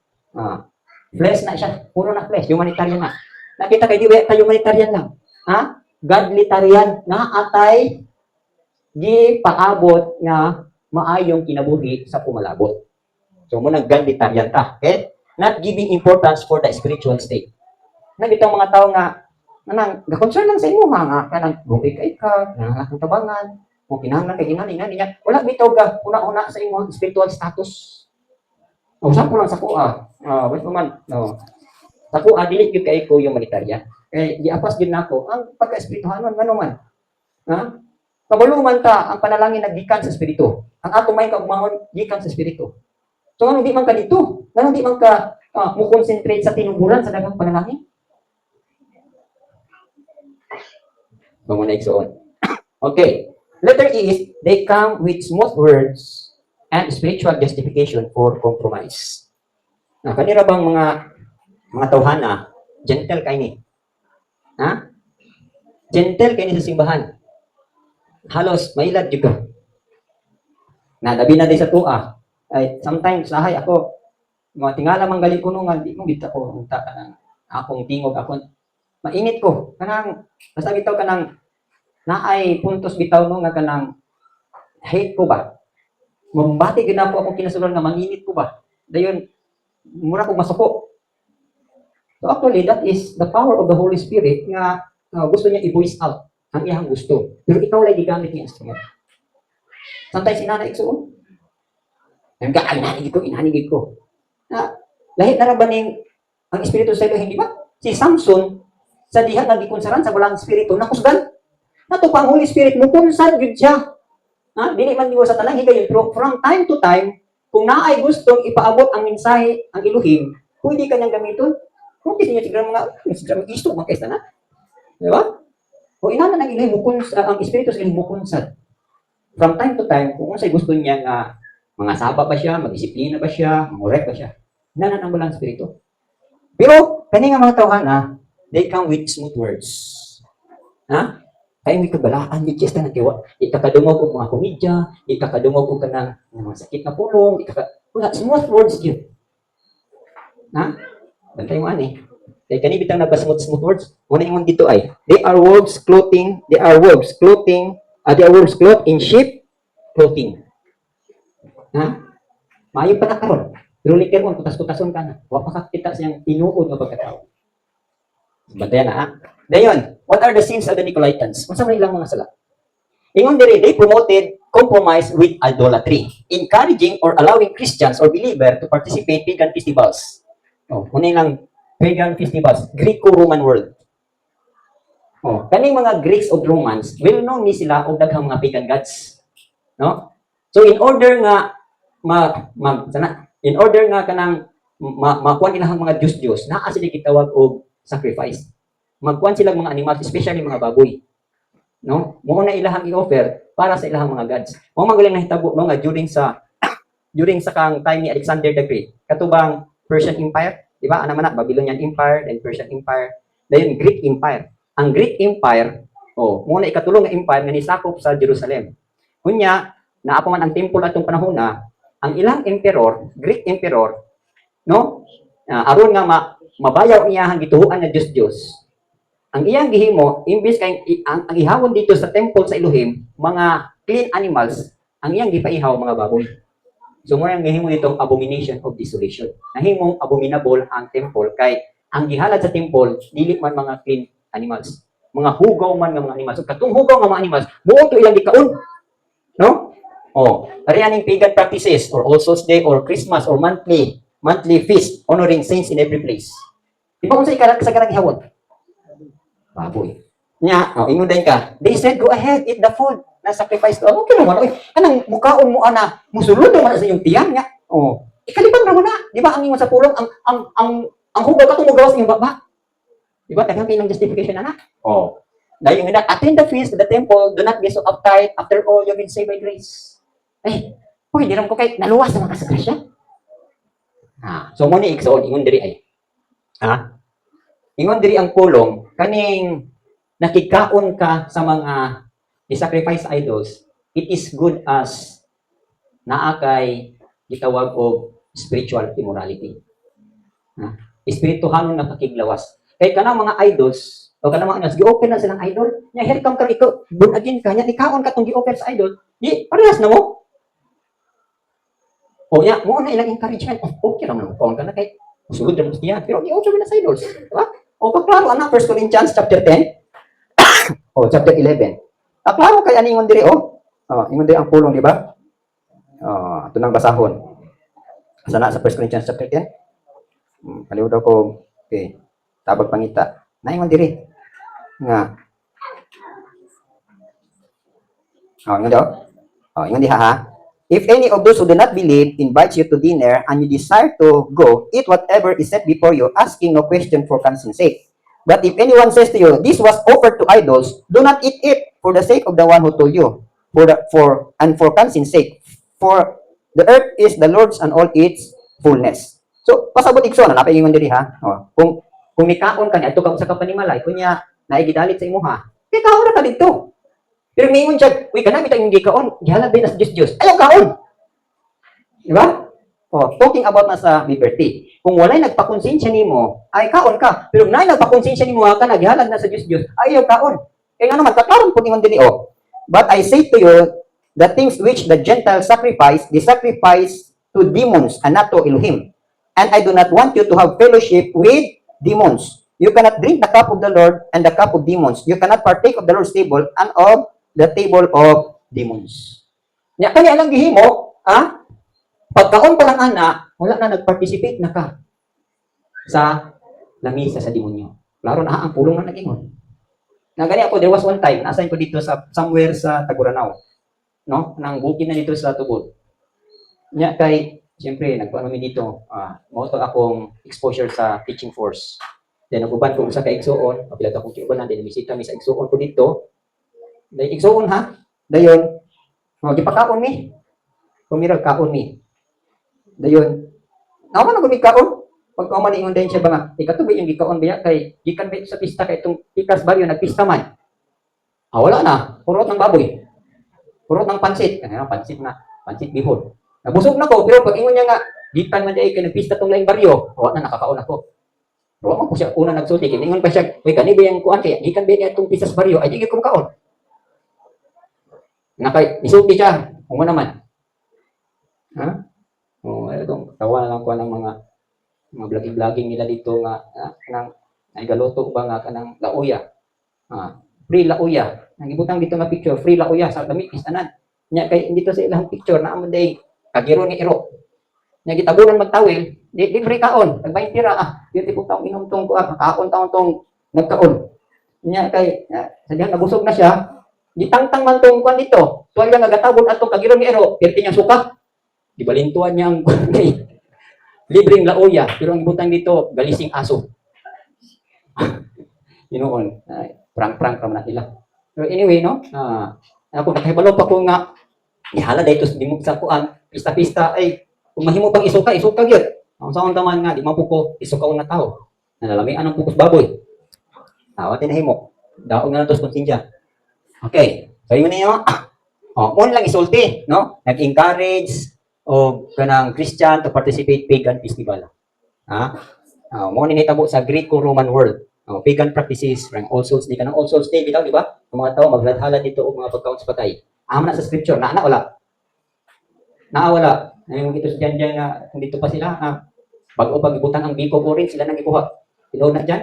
flesh na siya, puro na flesh, humanitarian na. Nakita kay di ba tayo humanitarian lang. Ha? Godlitarian na atay di paabot nga maayong kinabuhi sa pumalabot. So mo nang godlitarian ta, okay? Not giving importance for the spiritual state. Nagitong mga tao nga nang ga-concern lang sa imo nga kanang gupay kay ka, nang akong tabangan, mo kinahanglan kay ingani niya. Wala bitaw ga una-una sa imo spiritual status. Usap ko lang sa kuha. Wait man, no. Sa kuha dili gyud kay ko humanitarian. Giapas gyud nako ang pagka-espirituhanon ngano man. Ha? Kabuluman ta ang panalangin naggikan sa espiritu. Ang ato may kaugmahon gikan sa espiritu. So ano di man ka dito? Ano di man ka mo concentrate sa tinuburan sa daghang panalangin? Okay. Letter E is, they come with smooth words and spiritual justification for compromise. Kanira bang mga tawhana, gentle kay ni? Ha? Gentle kay ni sa simbahan. Halos mailad jud ka. Nadabi na din sa tuwa. Ay, sometimes, sahay ako, mga tingala man galing kuno nga, di mo bita ko, unta ka ng akong tingog, ako, mainit ko, kanang, basta bitaw kanang, naay puntos bitaw no, nga kanang, hate ko ba? Mambati gina po akong kinasulan nga, manginit ko ba? Dayon, mura kong masuko. So actually, that is the power of the Holy Spirit nga gusto niya i-voice out ang iyang gusto. Pero ikaw lang gigamit niya instrument. Sometimes inanay ko, inanigid ko. Na, lahit na rabaning ang Espiritu sa ilo, hindi ba? Si Samson, sa diha nga gikonsaran sa walang Espiritu, nakusgan. Nato pa ang Holy Spirit, mukunsan yun siya. Ha? Dili man niyo sa tanang higayon, pero from time to time, kung naay gustong ipaabot ang mensahe, ang Elohim, pwede kanyang gamiton. Kung hindi niya siguro mga isto, mga kaisa na. Di ba? O inana ng Elohim, ang Espiritu sa Elohim mukunsan. From time to time, kung sa'y gusto niya nga, mga saba ba siya, magdisiplina ba siya, mangurek ba siya, inana ng walang Espiritu. Pero, kani nga mga tawhana, they come with smooth words. Ha? Kaya may kabalaan, yung chesta na kiwa. Ikakadungog o mga komedya, ikakadungog o ka ng mga sakit na pulong, smooth words yun. Ha? Bantay mo ani. Kaya kanibitang nabasmooth smooth words, muna yung dito ay, they are wolves clothing in sheep clothing. Ha? Maayo pa na karon. Pero likir mo, kutas-kutason ka na. Huwag makakita siyang tinuod na pagkatao. Bantayan na ha? Dayon, what are the sins of the Nicolaitans? Kung saan ilang mga sala? Ingon diri, they promoted compromise with idolatry, encouraging or allowing Christians or believer to participate in pagan festivals. Muna lang pagan festivals, Greco-Roman world. Kaning mga Greeks o Romans, well known ni sila og daghang mga pagan gods. No? So in order nga kanang makuha ilang mga Diyos, naa sila gitawag og sacrifice. Magkuhan sila mga animals, especially mga baboy. No? Mo na ilahang i-offer para sa ilahang mga gods. Mo magaling nahitabo no nga during sa kang time ni Alexander the Great, katubang Persian Empire, di ba? Ana man Babylonian Empire and Persian Empire, dayon Greek Empire. Ang Greek Empire, mo na ikatulong nga empire nga nisakop sa Jerusalem. Kunya, naa pa man ang temple atong panahon na, ang ilang emperor, Greek emperor, no? Aron nga mabayaw iyahang gituhuan nga Diyos. Ang iyang gihimo, imbis kay ang ihawon dito sa temple sa Elohim, mga clean animals, ang iyang gipaihaw mga baboy. So mo ang gihimo ditong abomination of desolation. Nahimong abominable ang temple kay ang gihalad sa temple dili man mga clean animals. Mga hugaw man nga mga animals. So katong hugaw nga mga animals, buot to ilang gikaon. No? Ari aning pagan practices or All Souls Day or Christmas or monthly feast honoring saints in every place. Di ba kung sa karang ihawon? Baboy. Nya, ingon din ka. They said, go ahead, eat the food na sacrifice to. Okay naman, kanang mukaon mo ana, musulod naman sa iyong tiyan nga. Ikalibang naman na. Di ba ang ingon sa pulong, ang hugaw ka tumugawas sa iyong baba. Di ba, tagang kayo ng justification na. Dahil yung attend the feast to the temple, do not be so uptight. After all, you've been saved by grace. Di naman ko kay naluwas naman ka sa grasya. So, muna iksoon, ingon diri ay. Ingon diri ang pulong, kaning nakikaon ka sa mga i-sacrifice idols, it is good as naa kay gitawag og spiritual immorality. Espirituhanon nga pakiglawas. Kay kanang mga idols, o kanang mga gi-open na silang idol, nya here come ka ikaw, born again ka, nya ikaon ka tong gi-open sa idol, di parehas na mo. Nya mo na ilang encouragement, okay ra man mo ka na kay sulod ra mo siya, pero gi-open na sa idols, di ba? Paklaro ana 1 Corinthians chapter 10. Chapter 11. Klaro kay ani ingon diri ingon diri ang pulong, di ba? Ito nang basahon. Sana sa 1 Corinthians chapter 10. Kaliw daw ko. Okay. Tabag pangita. Naingon diri nga. Ingon daw. Ingon di ha. If any of those who do not believe invites you to dinner and you desire to go, eat whatever is set before you, asking no question for conscience sake. But if anyone says to you, this was offered to idols, do not eat it for the sake of the one who told you, for conscience sake. For the earth is the Lord's and all its fullness. So, pasabot ikso na, napay ingon diri ha. Kung mikaon ka niya, ito ka sa kapanimalay, kunya, naigidalit sa imo ha, kikaon na ka dito. Pero mingon siya, uy, kanami tayong gikaon, gihalad din as Diyos. Ayaw kaon! Di ba? Talking about na sa liberty. Kung walay nagpakonsensya nimo, ay kaon ka. Pero na nagpakonsensya nimo ka naghalag na sa Diyos, ayaw kaon. Kaya nga naman, kaklaron po ningon dili, But I say to you, the things which the Gentiles sacrifice, they sacrifice to demons and not to Elohim. And I do not want you to have fellowship with demons. You cannot drink the cup of the Lord and the cup of demons. You cannot partake of the Lord's table and of the table of demons. Nya kanya lang gihimo, pagkaon pa lang ana, wala na nag-participate na ka sa lamisa sa demonyo. Klaro na ang pulong na nag-ingon. Nagani ako, there was one time, naasahin ko dito sa somewhere sa Taguranao. No? Nang bukid na dito sa Tubod. Nya kay, siyempre, nagpaano mi dito, mauto akong exposure sa teaching force. Then, naguban ko sa kaigsuon, kapilat akong kiubanan, then misita mi sa igsuon ko dito. Dahil igsuon ha, dayon, gipakaon mi. Kumirag kaon mi. Dayon, naman ako mi kaon. Pag kaumaningon din siya ba nga, ikatubi yung gikaon biya kay gikan ba sa pista kay itong pikas baryo nagpista man. Wala na, purot ng baboy. Purot ng pansit. Kaya pansit na, pansit bihon. Nabusog na ko, pero pag ingon niya nga, gikan man dahil kay nagpista tong laing baryo, wala na nakakaon ako. Pero man po siya una nagsulti, ingon pa siya, uy, kani ba yung kuan kaya, gikan ba niya itong pisas baryo, ay di ko kaon. Nakay, isulti siya, kung naman. Itong tawa lang ko ng mga vlogging nila dito nga nang nagaloto ba nga kanang lauya. Free lauya. Nang ibutang dito nga picture, free lauya sa damit istanan. Nya kay dito sa ilang picture na amo day kagiro ni iro. Nya gitabunan magtawil, libre kaon, tag 20 ra. Dito po taong inom tong kaon taon tong nagkaon. Nya kay sa diyan nabusog na siya, gitangtang man tong kuan dito. Tuwa nga gatabon atong kagiro ni iro, pirti niya suka. Gibalintuan niya ang libreng lauya, pero ang ibutang dito, galising aso. Yun, prank-prank naman nila. Pero anyway, no? Ako, nakahibalo pa ko nga, ihala dahito di mo sa kuan, pista-pista, ay, kung mahimo pang isuka yun. Ang saon taman nga, di mapuko, isuka na tao. Nalamian ang pukos baboy. Tawatin na himo. Daon nga na tos konsensya. Okay, so yun ninyo. Muna lang isulti, no? Nag-encourage, o kanang Christian to participate pagan festival. Mo ni hitabo sa Greco-Roman world. Pagan practices, rang All Souls Day kanang All Souls Day bitaw, di ba? Ang mga tao magladhalan dito og mga pagkaon sa patay. Amo na sa scripture, na wala. Wala. Ayun dito sa diyan nga kung dito pa sila, bago pag ibutang ang biko orange sila nang ikuha. Tinuod na diyan.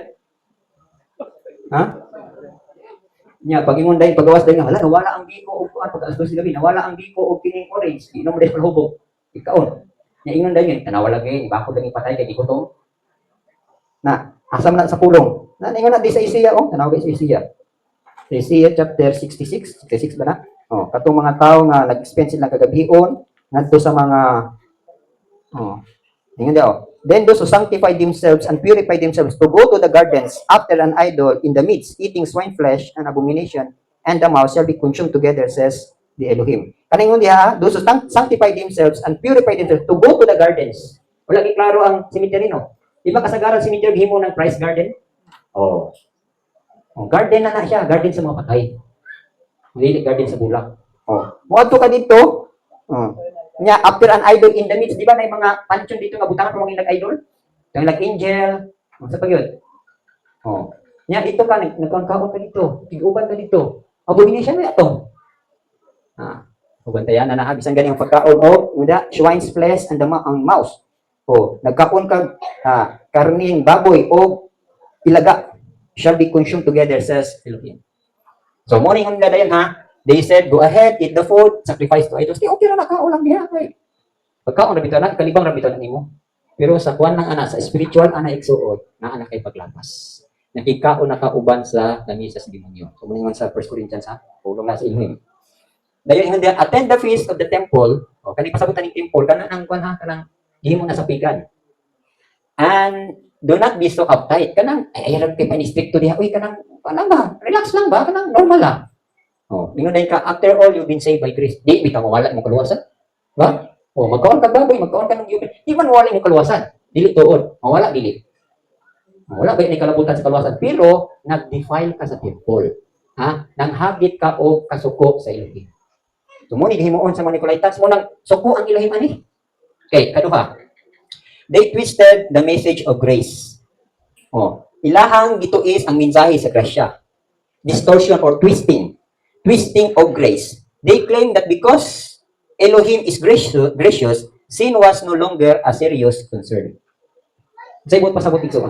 Nya pag ingon dahil pagawas dahil nga wala ang biko og kuan pag alas 12 gabi, nawala ang biko og kining orange, inom dahil palhubog. Ikaon. Nya ingon dahil yun, tanawa lagi, bako lagi patay kay ikutom. Asam na sa pulong. Ingon na di sa Isaiah, tanawa sa Isaiah. Sa Isaiah chapter 66 ba na? Katong mga tao nga nag-spend sila kagabihon ngadto sa mga ingon daw. Then those who sanctify themselves and purify themselves to go to the gardens after an idol in the midst, eating swine flesh and abomination, and the mouse shall be consumed together, says the Elohim. Kaningon diha, those who sanctify themselves and purify themselves to go to the gardens. Wala giklaro ang cemetery, no? Di ba kasagaran cemetery himo ng Christ Garden? Garden na siya, garden sa mga patay. Hindi garden sa bulak. Muadto ka dito. Nya after an idol in the midst, di ba may mga pansyon dito nga butangan mga nag-idol? Yung nag-angel, sa pagyod. Nya dito ka nagkangkaon ka dito, tiguban ka dito. Abomination na ito. Ubantayan na nahabisan ganyan pagkaon swine's flesh and ang mouse. Nagkaon ka karning baboy o ilaga shall be consumed together, says Elohim. So morning on dayon they said, go ahead, eat the food, sacrifice to idols. Okay ra nakaulang diha kay. Pagkaon ra bitaw na kalibang ra bitaw nimo. Pero sa kuan ng ana, sa spiritual ana igsuot, na ana kay paglapas. Nakikaon na kauban sa lamisa sa demonyo. So morning sa 1 Corinthians ulong na sa Elohim. Dayon ingon diha, attend the feast of the temple. Kani pasabutan ng temple kana ang kuan kanang himo na sa pigan. And do not be so uptight. Kanang ay ra kay pa-stricto diha. Uy kanang ba? Relax lang ba? Kanang normal lang. Ingon din ka, after all, you've been saved by grace. Di, bitaw mawala mo kaluwasan. Ba? Magkaon ka baboy, magkaon ka ng yubi. Di man mawala mo kaluwasan. Dili tuod. Mawala, dili. Mawala ba yung kalabutan sa kaluwasan? Pero, nag-defile ka sa temple. Nanghagit ka o kasuko sa Elohim. So, muna, himuon sa mga Nicolaitans mo nang suko ang Elohim ani. Okay, kaduha. They twisted the message of grace. Oh, ilahang gituis ang mensahe sa grasya. Distortion or twisting. Twisting of grace. They claim that because Elohim is gracious, sin was no longer a serious concern. Sa ibot pasabot ito.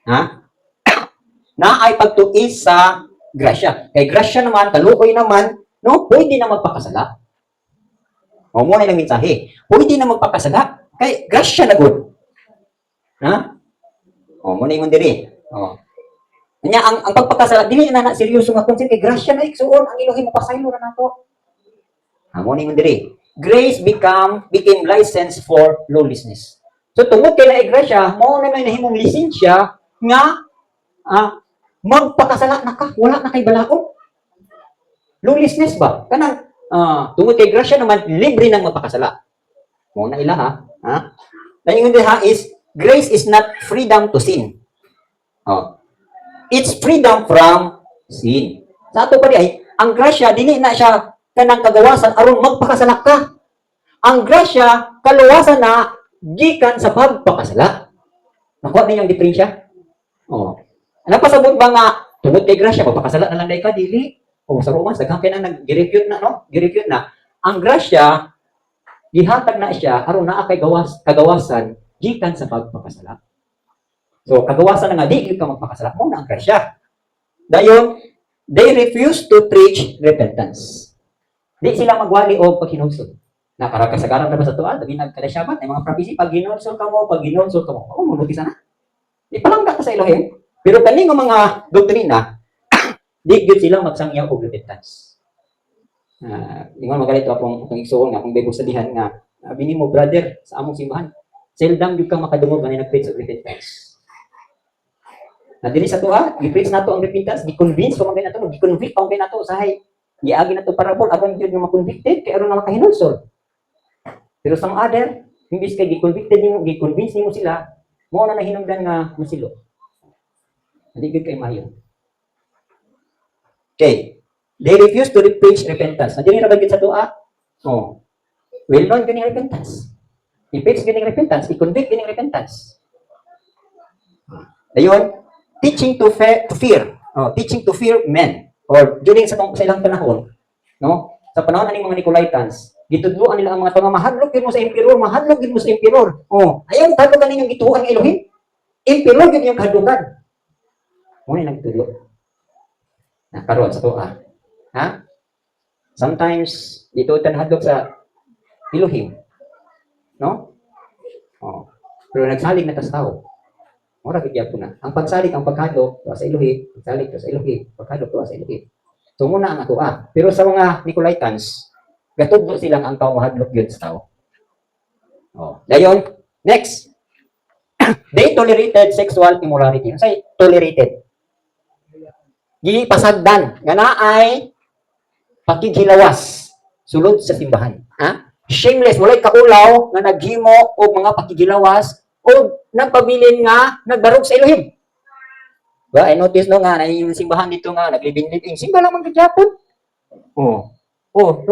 Ha? Na ay pagtuis sa grasya. Kay grasya naman, kaluoy naman, no, pwede na magpakasala. O muna yung mensahe. Pwede na magpakasala. Kay grasya na good. Ha? O muna yung diri. O. Nya ang pagpakasala dili na seryoso nga concern kay grasya na igsuon ang Elohim mapasaylo na nato. Amo ni diri. Grace became license for lawlessness. So tungod kay naay grasya, mao na may nahimong lisensya nga magpakasala na ka, wala na kay balaod. Lawlessness ba? Kanang tungod kay grasya naman libre nang magpakasala. Mao na ila ha. Dayon diha is grace is not freedom to sin. Oh. It's freedom from sin. Sa ato pa ay, ang grasya, dili na siya kanang kagawasan aron magpakasala ka. Ang grasya, kaluwasan na gikan sa pagpakasala. Nakuha niyo yung diferensya? Oh. Napasabot ba nga, tungod kay grasya, magpakasala na lang day ka, dili? O, sa Romans, daghang kaya nang nag-refute na, no? Girefute na. Ang grasya, gihatag na siya, aron naa kay kagawasan, gikan sa pagpakasala. So, kagawasan na nga, di ka magpakasala mo na ang grasya. Dayon, they refuse to preach repentance. Di sila magwali o paghinulsol. Nakarakasagaran na ba sa tuwa? Dabi nagkadasyabat, ay mga prophecy, pag ginulsol ka mo, mabuti sana. Di palang ka sa Elohim. Pero kaning mga doktrina, di gyud sila magsangyaw og repentance. Ingon magalit akong igsuon nga, akong bibusadihan nga, bini mo, brother, sa among simbahan, seldom gyud kang makadungog nga nag-preach og repentance. Na dili sa tuwa, gi-preach nato ang repentance, gi-convince pa man kay nato, gi-convict pa man kay nato usahay giagi nato parabol aron gyud nga ma-convicted kay aron na makahinulsol. Pero some other, imbis kay gi-convicted nimo, gi-convince nimo sila, mo na nahinungdan nga masilo. Hindi gyud kay mayo. Okay. They refuse to preach repentance. Na dili ra ba gyud sa tuwa? Oh. Well known gyud repentance. I-preach gyud repentance, i-convict gyud repentance. Dayon, teaching to fear, teaching to fear men, or during sa ilang panahon, no? Sa panahon ani mga Nicolaitans, gitudloan nila ang mga tao, mahadlok gid mo sa emperor, mahadlok gid mo sa emperor. Ayaw kadlukan ninyong gituan ang Elohim. Emperor gid yung kadlukan. Mo ni nagtudlo. Karon sa tuwa. Ha? Sometimes dito hadlok sa Elohim. No? Pero nagsalig na tas tao. Ora gid po na. Ang pagsalig ang pagkadlok sa Elohim, pagsalig sa Elohim, pagkadlok sa Elohim. So muna ang ato Pero sa mga Nicolaitans, gatudlo silang ang tao mahadlok gyud sa tao. Dayon, next. They tolerated sexual immorality. Say tolerated. Gipasagdan nga naay pakighilawas sulod sa simbahan. Shameless, walay kaulaw nga naghimo og mga pakighilawas o nagpabilin nga nagbarog sa Elohim. Ba, I notice no nga na yung simbahan dito nga naglibing-libing. Simba lang man gyapon.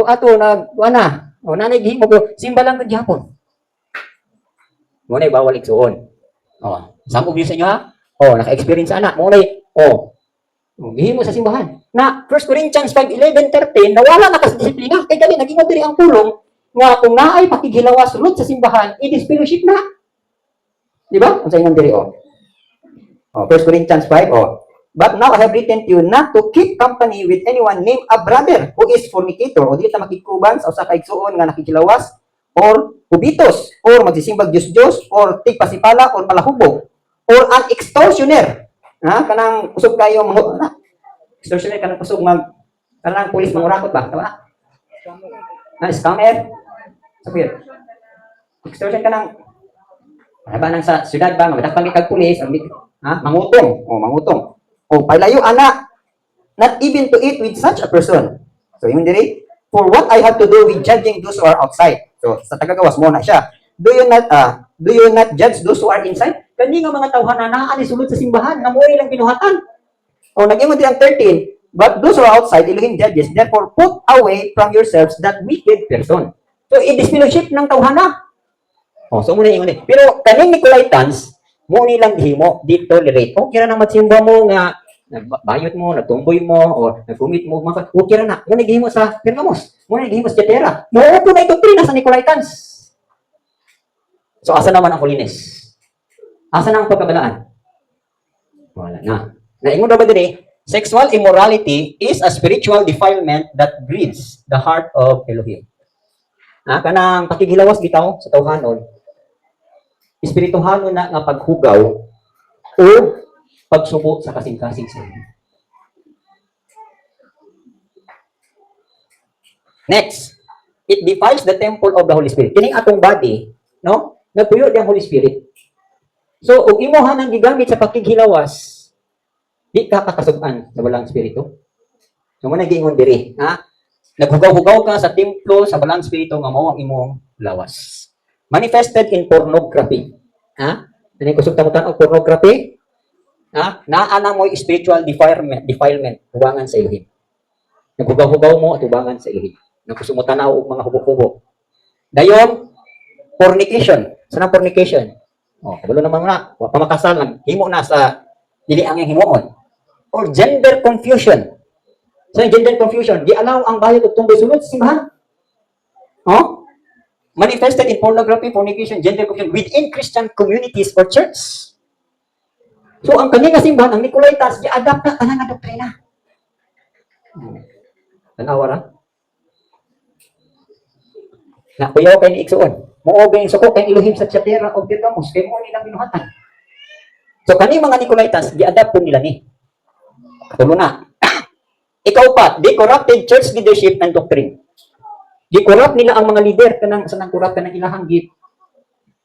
Ato nanay gihimo ko simba lang gyapon. Mo na bawal igsuon. Sampo sa inyo ha? Naka-experience ana. Mo na gihimo sa simbahan. Na 1 Corinthians 5:11-13 nawala na kas disiplina kay gali naging diri ang pulong nga kung naay pakighilawas sulod sa simbahan, i-disfellowship na. Di ba? Ang sa ingon diri 1 Corinthians 5 But now I have written to you not to keep company with anyone named a brother who is fornicator o dili ta makikuban sa usa ka igsuon nga nakikilawas or kubitos or magsisimbag Diyos or tigpasipala or palahubog or an extortioner. Kanang kusog kayo extortioner kanang kusog kanang pulis mangurakot ba? Tama? Scammer. Sabi extortion kanang nang sa syudad ba, magdakpan kag pulis, mangutong. Palayo ana, not even to eat with such a person. So, yun diri, for what I have to do with judging those who are outside. So, sa tagagawas mo na siya. Do you not judge those who are inside? Kani nga mga tawhan na ni sulod sa simbahan, namuhay lang binuhatan. Nag-ingon din ang 13, but those who are outside, Elohim judges, therefore put away from yourselves that wicked person. So, i-disfellowship ng tawhana. Oh, so muna ingon ni. Pero kaning Nicolaitans, mo ni lang himo, di tolerate. Okay ra na magsimba mo nga nagbayot mo, nagtumboy mo, o nagkumit mo, okay ra na. Mo naghimo sa Pergamos, mo naghimo sa Tierra. Mo po na ito doktrina sa Nicolaitans. So asa naman ang holiness? Asa na ang pagkabalaan? Wala na. Naingon na ba din eh, sexual immorality is a spiritual defilement that grieves the heart of Elohim. Kanang pakigilawas bitaw sa tawhanon, espirituhano na nga paghugaw o pagsubo sa kasing-kasing sa Elohim. Next, it defiles the temple of the Holy Spirit. Kining atong body, no? Nagpuyo di ang Holy Spirit. So, ug imuha nang gigamit sa pakighilawas, di ka kakasugan sa walang spirito. So, mo nag-iingon diri, naghugaw-hugaw ka sa templo sa walang spirito nga mao ang imong lawas. Manifested in pornography. Dili ko sugtan og pornography. Naa mo spiritual defilement, tubangan sa Elohim. Naghugaw-hugaw mo at tubangan sa Elohim. Nagkusumutan og mga hubog-hubog. Dayon, fornication. Saan ang fornication? Kabalo naman na, pamakasal lang, himo na sa dili ang himuon. Or gender confusion. So, gender confusion, di allow ang bayad og tumboy sulod sa simbahan. Manifested in pornography, fornication, gender confusion within Christian communities or church. So, ang kanina simbahan, ang Nicolaitans, di-adapt na kanang doktrina. Tanawa ra? Nakuyaw kay ni Iksuon. Moobeng suko kay Elohim sa Tierra o Pergamos, kay mo nilang binuhatan. So, kani mga Nicolaitans, di-adapt po nila ni. Katulo na. Ikaw pa, they corrupted church leadership and doctrine. Di-corrupt nila ang mga leader kanang sa nang-corrupt kanang ilahang git.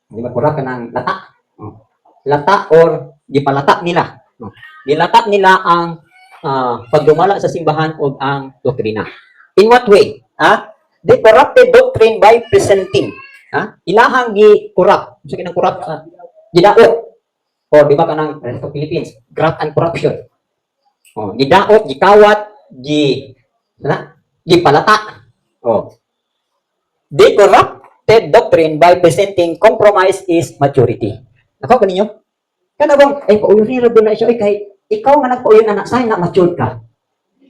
Di ba corrupt kanang lata? Lata or gipalata nila. Dilata nila ang pagdumala sa simbahan o ang doktrina. In what way? They corrupted doctrine by presenting. Ilahang gi-corrupt. So, kinang-corrupt gidaot. O, di ba kanang sa Philippines, graft and corruption. Gidaot, gikawat, gipalata. They corrupted doctrine by presenting compromise is maturity. Ako kaninyo? Kanabang, pauyon rin na siya, kay ikaw nga nagpauyon na sa'yo na matured ka.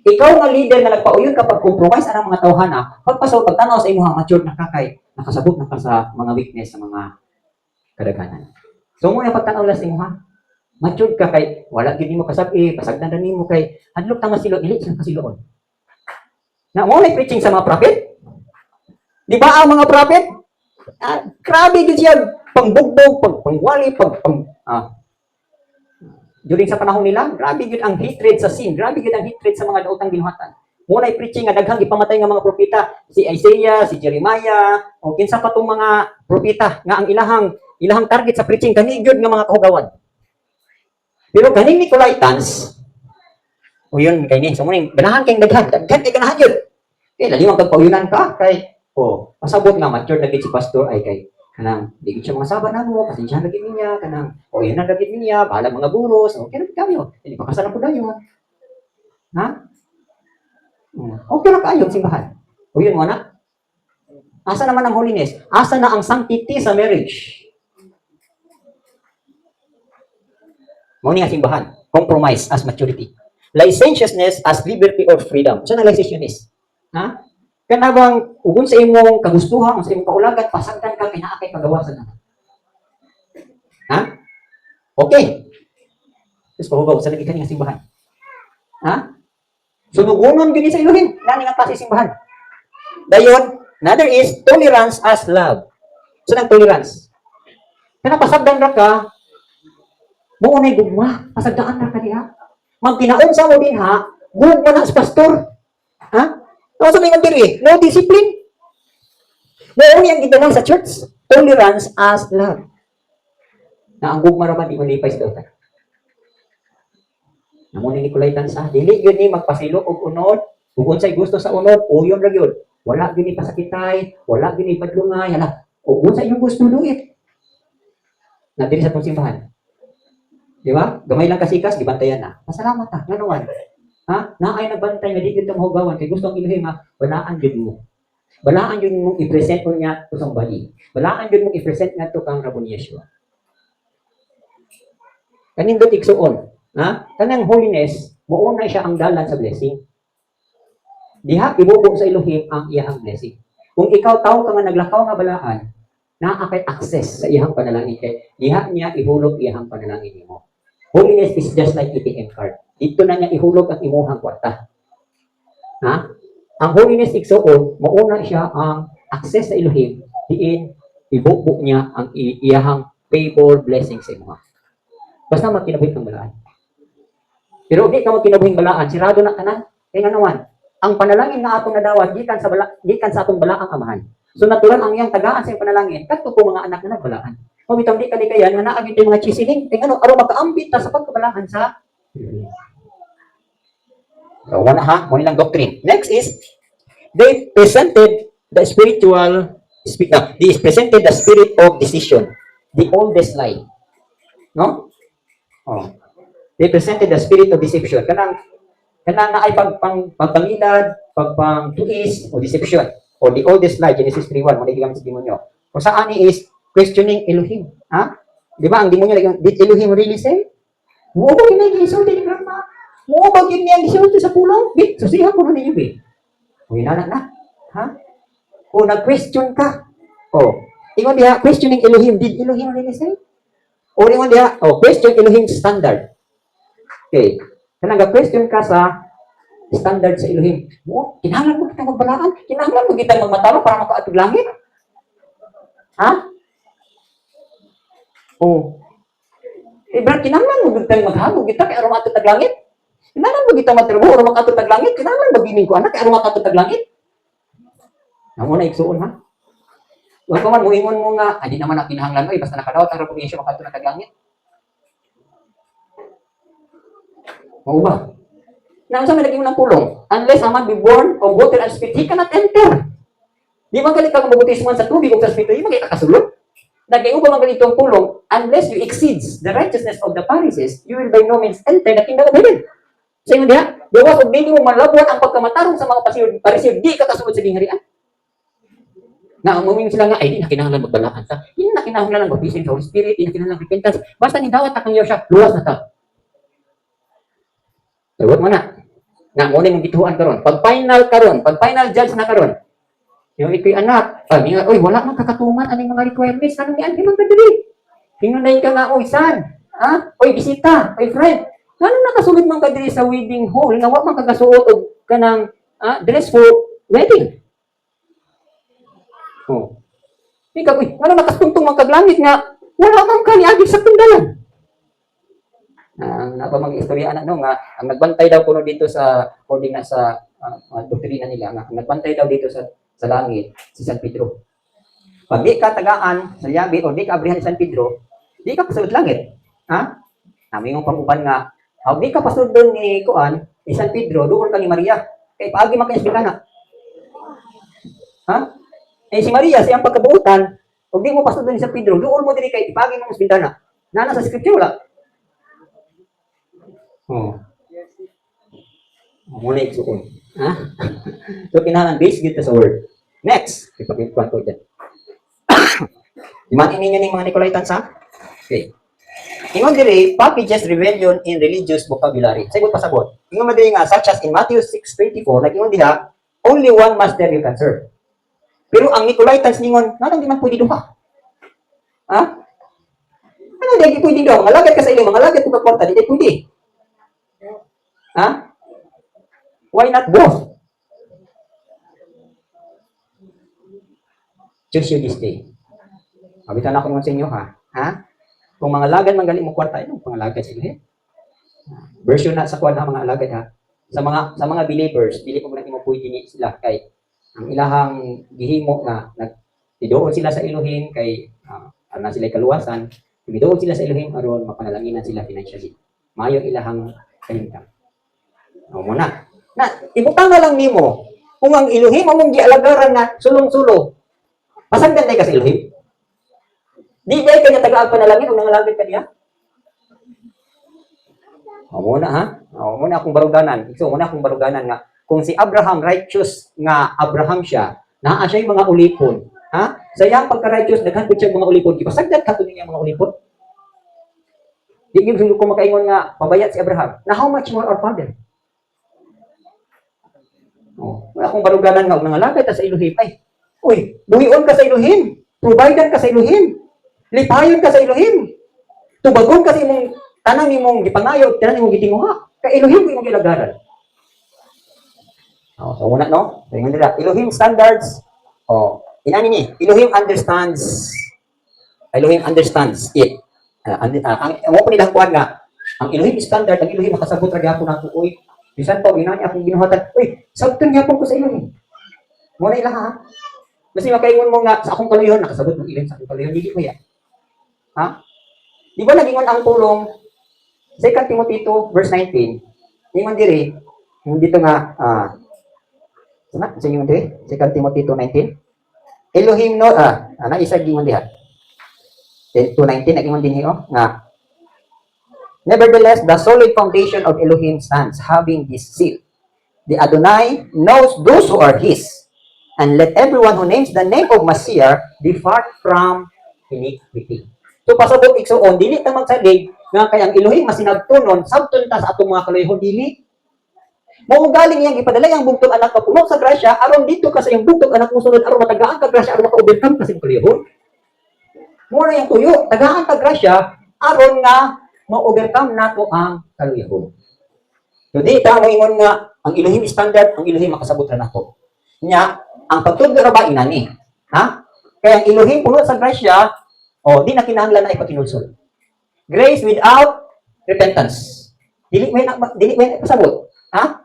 Ikaw nga leader nga nagpauyon ka pag compromise ang mga tawhana, pagtanaw sa imuha, matured na ka kay nakasabot na ka sa mga weakness, sa mga kadaghanan. So, muna pagtanaw lang sa imuha, matured ka kay wala gid mo kasabi, pasagdan na nimo kay hadlok ta masilo, dili sa kasiloon. Na mo na preaching sa mga prophet? Di ba ang mga prophet? Grabe gid siya pangbugbog, pangwali, during sa panahon nila, grabe gid ang hatred sa sin, grabe gid ang hatred sa mga daotang binuhatan. Muna preaching nga daghang ipamatay nga mga propeta, si Isaiah, si Jeremiah, o kinsa pa tong mga propeta nga ang ilahang target sa preaching kani gyud nga mga kahugawan. Pero kaning Nicolaitans, o yun kay ni, so muning ganahan kay daghan kay ganahan yun. Kay lali man pagpauyunan ka kay pasabot nga mature na gid si pastor ay kay kanang di gid siya mga sabat namo, pasensya na gid niya kanang yun na gid niya, bahala mga guro, so okay na kayo. Hindi pa kasala po dayon. Okay na kayo simbahan. O yun mo na. Asa naman ang holiness? Asa na ang sanctity sa marriage? Mo ni simbahan. Compromise as maturity. Licentiousness as liberty or freedom. Sa na licentiousness? Kana bang ugon sa imong kagustuhan, sa imong kaulagan, pasagdan ka kay naa kay kagawasan na. Okay. Tapos pahugaw sa lagi kanina simbahan. Sunugunon gini sa Elohim, nani nga klase simbahan. Dayon, another is tolerance as love. So nang tolerance. Kana pasagdan ra ka, mo unay gugma, pasagdaan ra ka diha. Magtinaon sa mo din ha, gugma na sa pastor. Ano sa mga diri? No discipline. Mo uni ang gidawang sa church, tolerance as love. Na ang gugma ra man di malipay sa dautan. Namo ni Nicolaitans dili gyud ni magpasilo og unod, ug unsay gusto sa unod, uyon ra gyud. Wala gyud ni pasakitay, wala gyud ni padlungay, ug unsay imong gusto duit. Na diri sa tong simbahan. Di ba? Gamay lang kasikas, gibantayan na. Pasalamat ta, nganuan. Naay nagbantay nga di gyud ta mahugawan kay gusto ang Elohim walaan gyud mo. Balaan yun mong i-present mo niya to somebody. Balaan yun mong i-present nga to kang Rabon Yeshua. Kanindot igsuon. Ha? Kanang holiness, muuna siya ang dalan sa blessing. Diha, ibubog sa Elohim ang iyahang blessing. Kung ikaw tao ka nga naglakaw nga balaan, naa kay access sa iyahang panalangin kay diha niya ihulog iyahang panalangin nimo. Holiness is just like ATM card. Dito na niya ihulog ang imuhang kwarta. Ha? Ang holiness igsuon, mauna siya ang access sa Elohim, diin ibubog niya ang iyahang favor blessing sa imo. Basta magkinabuhi kang balaan. Pero di ka magkinabuhing balaan, sirado na tanan. Kaya nga naman, ang panalangin nga atong nadawat gikan sa atong balaang amahan. So natural ang iyang tagaan sa iyang panalangin, kadto ko mga anak na nagbalaan. O bitaw di kalikayan nga naa gyud mga chisiling, kay ano aron makaambit ta sa pagkabalaan sa so, wala ha, mo nilang doctrine. Next is they presented the they presented the spirit of decision, the oldest lie. No? Oh. They presented the spirit of deception. Kanang na ay pagpangilad, pagpangtuis, o deception. O the oldest lie, Genesis 3:1, manigilang sa demonyo. Kung saan is questioning Elohim. Ha? Di ba, ang demonyo, did Elohim really say? Muubag yun na yung gisulti ni Grandma. Muubag yun niya gisulti sa pulang. Bit, susihan ko na ninyo, bit. O yun na. Ha? O nag-question ka. O, ingon diha, questioning Elohim, did Elohim really say? O ingon diha, question Elohim standard. Okay. Kanang question ka sa standard sa Elohim. Mo, kinahanglan mo kita magbalaan, kinahanglan mo kita magmataro para makaatog langit. Ha? Oh. Brad, kinahanglan mo kita maghamo kita kay aron makaatog tag langit. Kinahanglan mo kita matrabaho aron makaatog tag langit, kinahanglan magining ko anak kay aron makaatog tag langit. Amo na igsuon ha. Wa pa man mo ingon mo nga, ay di naman na kinahanglan oy basta nakadawat ang reputation makaatog tag langit. Mao ba? Na unsa man naging ng pulong? Unless a man be born of water and spirit, he cannot enter. Di man gali ka mabutisman sa tubig ug sa espiritu, di man ka kasulod. Nagayuba man ganito ang pulong, unless you exceeds the righteousness of the Pharisees, you will by no means enter the kingdom of heaven. Sa inyo diha, gawas og dili mo malabot ang pagkamatarong sa mga Pariseo, di ka kasulod sa gingharian. Na umumin sila nga, ay di na kinahanglan magbalaan ta. Di na kinahanglan magbisin sa Holy Spirit, di na kinahanglan repentance. Basta ni dawat ta kang siya, luwas na ta. Tawag mo na. Nga mo mong gituan karon. Pag final judge na karon. Yung ikoy anak, oy wala man kakatuman aning mga requirements anong nian man kadiri. Hinunay ka nga oy son. Ha? Oy bisita, oy friend. Nganong nakasulod man kadiri sa wedding hall nga wa man kagasuot og kanang dress for wedding. Oh. Ikaw, ano nakastungtong man kag langit nga wala man ka niagi sa tungdalan. Napamang istorya no nga ang nagbantay daw kuno dito sa according na sa doktrina nila nga nagbantay daw dito sa langit si San Pedro. Pag di ka tagaan sa yabi o di ka abrihan ni San Pedro, di ka pasulod langit. Ha? Namin yung panguban nga, di ka pasulod doon ni Kuan, ni San Pedro, doon ka ni Maria. Kaya paagi man kayo na. Ha? Si Maria, siyang pagkabuutan, o di mo pasulod doon ni San Pedro, doon mo diri kay paagi mo sa bintana. Nana sa scripture wala. Muna igsuon. Ha? So, kinahanglan base dito sa word. Next. Ipagpintuan ko dyan. Imatin ninyo ng mga Nicolaitans, ha? Okay. Ingon diri, packages rebellion in religious vocabulary. Sagot pa sabot. Ingon madiri nga, such as in Matthew 6:24, nag-ingon diha, only one master you can serve. Pero ang Nicolaitans ningon, nanang di man pwede duha. Ha? Ano di pwede duha? Malagad ka sa ilo, malagad ko kakwarta, di pwede. Ha? Why not both? Choose you this day. Mabitan ako naman sa inyo, ha? Ha? Kung mga lagad manggali mo kwarta, ano mga lagad sila, eh? Version na sa kwan na mga lagad, ha? Sa mga believers, dili ko mo pwede ni sila kay ang ilahang gihimo na nagtidoon sila sa Elohim kay na sila kaluwasan, tidoon sila sa Elohim aron mapanalanginan sila financially. Mayo ilahang kahimtang. Muna. Na, ibutang na lang nimo kung ang Elohim among gialagaran na sulong-sulo. Pasagdan tay ka sa Elohim. Di day kanya tagaan panalangin ug nangalangin kaniya. Muna ha. Muna akong baruganan. So muna akong baruganan nga kung si Abraham righteous nga Abraham siya, Naa siya yung mga ulipon. Ha? Sa iyang pagka-righteous, daghan po siya mga ulipon. Ipasagdat ka to niya mga ulipon. Di yung ko makaingon nga, pabayat si Abraham. Na how much more our Father? Oh, wala akong baruganan nga, nangalagay ta sa Elohim. Ay, uy, buhion ka sa Elohim. Provider ka sa Elohim. Lipayon ka sa Elohim. Tubagon ka sa imong tanang imong gipangayo, tanang imong gitinguha. Kay Elohim ko imong gilagaran. Oh, so una no? So, nila, Elohim standards. Oh, inani ni, Elohim understands. Elohim understands it. Ang mo ko nilang kuan nga, ang Elohim standard, ang Elohim makasabot ra gyapon ako, oy. Bisan pa inani akong ginuhatan, oy, sabton gyapon ko sa Elohim. Mo na ila ha. Kasi makaingon mo nga sa akong kaluyon nakasabot mo ilan sa akong kaluyon, dili ko ya. Ha? Di ba nagingon ang tulong 2 Timothy 2 verse 19. Ingon diri, dito nga sana sa ingon diri, 2 Timothy 2:19. Elohim no ana isa gingon diha. 2:19 nagingon dinhi nga nevertheless the solid foundation of Elohim stands having this seal. The Adonai knows those who are his. And let everyone who names the name of Messiah depart from iniquity. So pasabot igsuon dili ta magsalig nga kay ang Elohim masinagtunon sabton ta sa atong mga kaluyon dili. Mao galing iyang ipadala ang bugtong anak ka puno sa grasya aron dito ka sa iyang bugtong anak mo sunod aron matagaan ka grasya aron maka-overcome ka sa kaluyon. Mo na yung tuyo, tagaan ka grasya aron nga ma-overcome nato ang kaluyon. So di ta moingon nga ang Elohim standard, ang Elohim makasabot ra nato. Nya ang pagtudlo ra ba inani? Ha? Kaya ang Elohim puno sa grasya, di na kinahanglan na ipakinulsol. Grace without repentance. Dili may pasabot. Ha?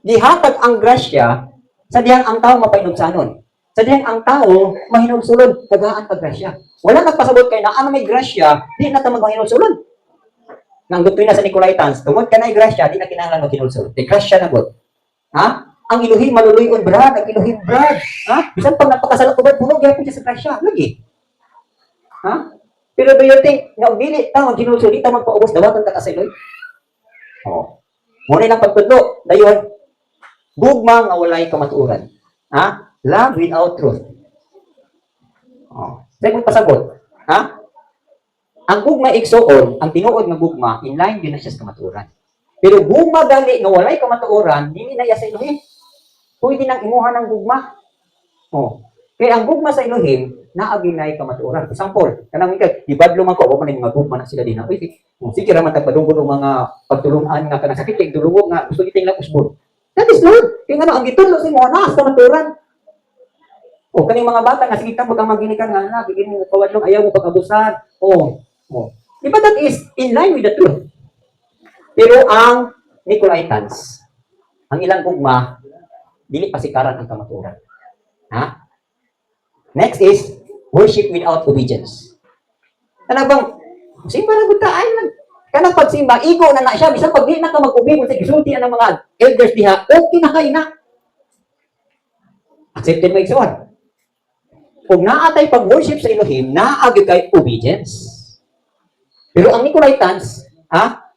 Gihatag ang grasya sa diyang ang tao mapainugsanon. Sa diyang ang tao mahinulsulon, tagaan ka grasya. Wala nagpasabot kay na ano may grasya, di na ta magmahinulsulon. Nang gutoy na sa Nicolaitans, tungod ka na grasya, di na kinahanglan maghinulsul. Di grasya na god. Ha? Ang Elohim maluluyon brad, ang Elohim brad. Ha? Bisan pag napakasalak ko ba, puno gyapon siya sa grasya. Lagi. Ha? Pero do you think, nga dili ta maghinulsul, di ta magpaubos dawatan ka sa Elohim? Muna lang pagtudlo. Dayon, gugma nga walay kamatuoran. Ha? Love without truth. Sige mo pasabot. Ha? Ang gugma igsuon, ang tinuod nga gugma, in line yun na siya sa kamatuoran. Pero gugma gali nga walay kamatuoran, dili na iya sa Elohim. Pwede nang imuha ng gugma. Kaya ang gugma sa Elohim, naaginay kamatuoran. Example, kanang ikay, ibadlo man ko, o man mga gugma na sila din. Sige raman tagpadunggo ng mga pagtulungan nga kanang sakit kay dulungo nga gusto giting lang usbon. That is Lord. Kaya nga ang gitudlo sa imo na sa kamatuoran. Kaning mga bata nga sige ta pag maginikan nga na, bigin mo kawadlong ayaw mo pag-abusan. Diba that is in line with the truth? Pero ang Nicolaitans, ang ilang gugma, dili pasikaran ang kamatuoran. Ha? Next is worship without obedience. Kana bang simba na gud ta ay kanang pagsimba igo na siya bisan pag di na ka mag-obey sa gisulti ang mga elders diha, okay na kay na. Accepted mo igsoon. Kung naatay pag-worship sa Elohim, naagi kay obedience. Pero ang Nicolaitans,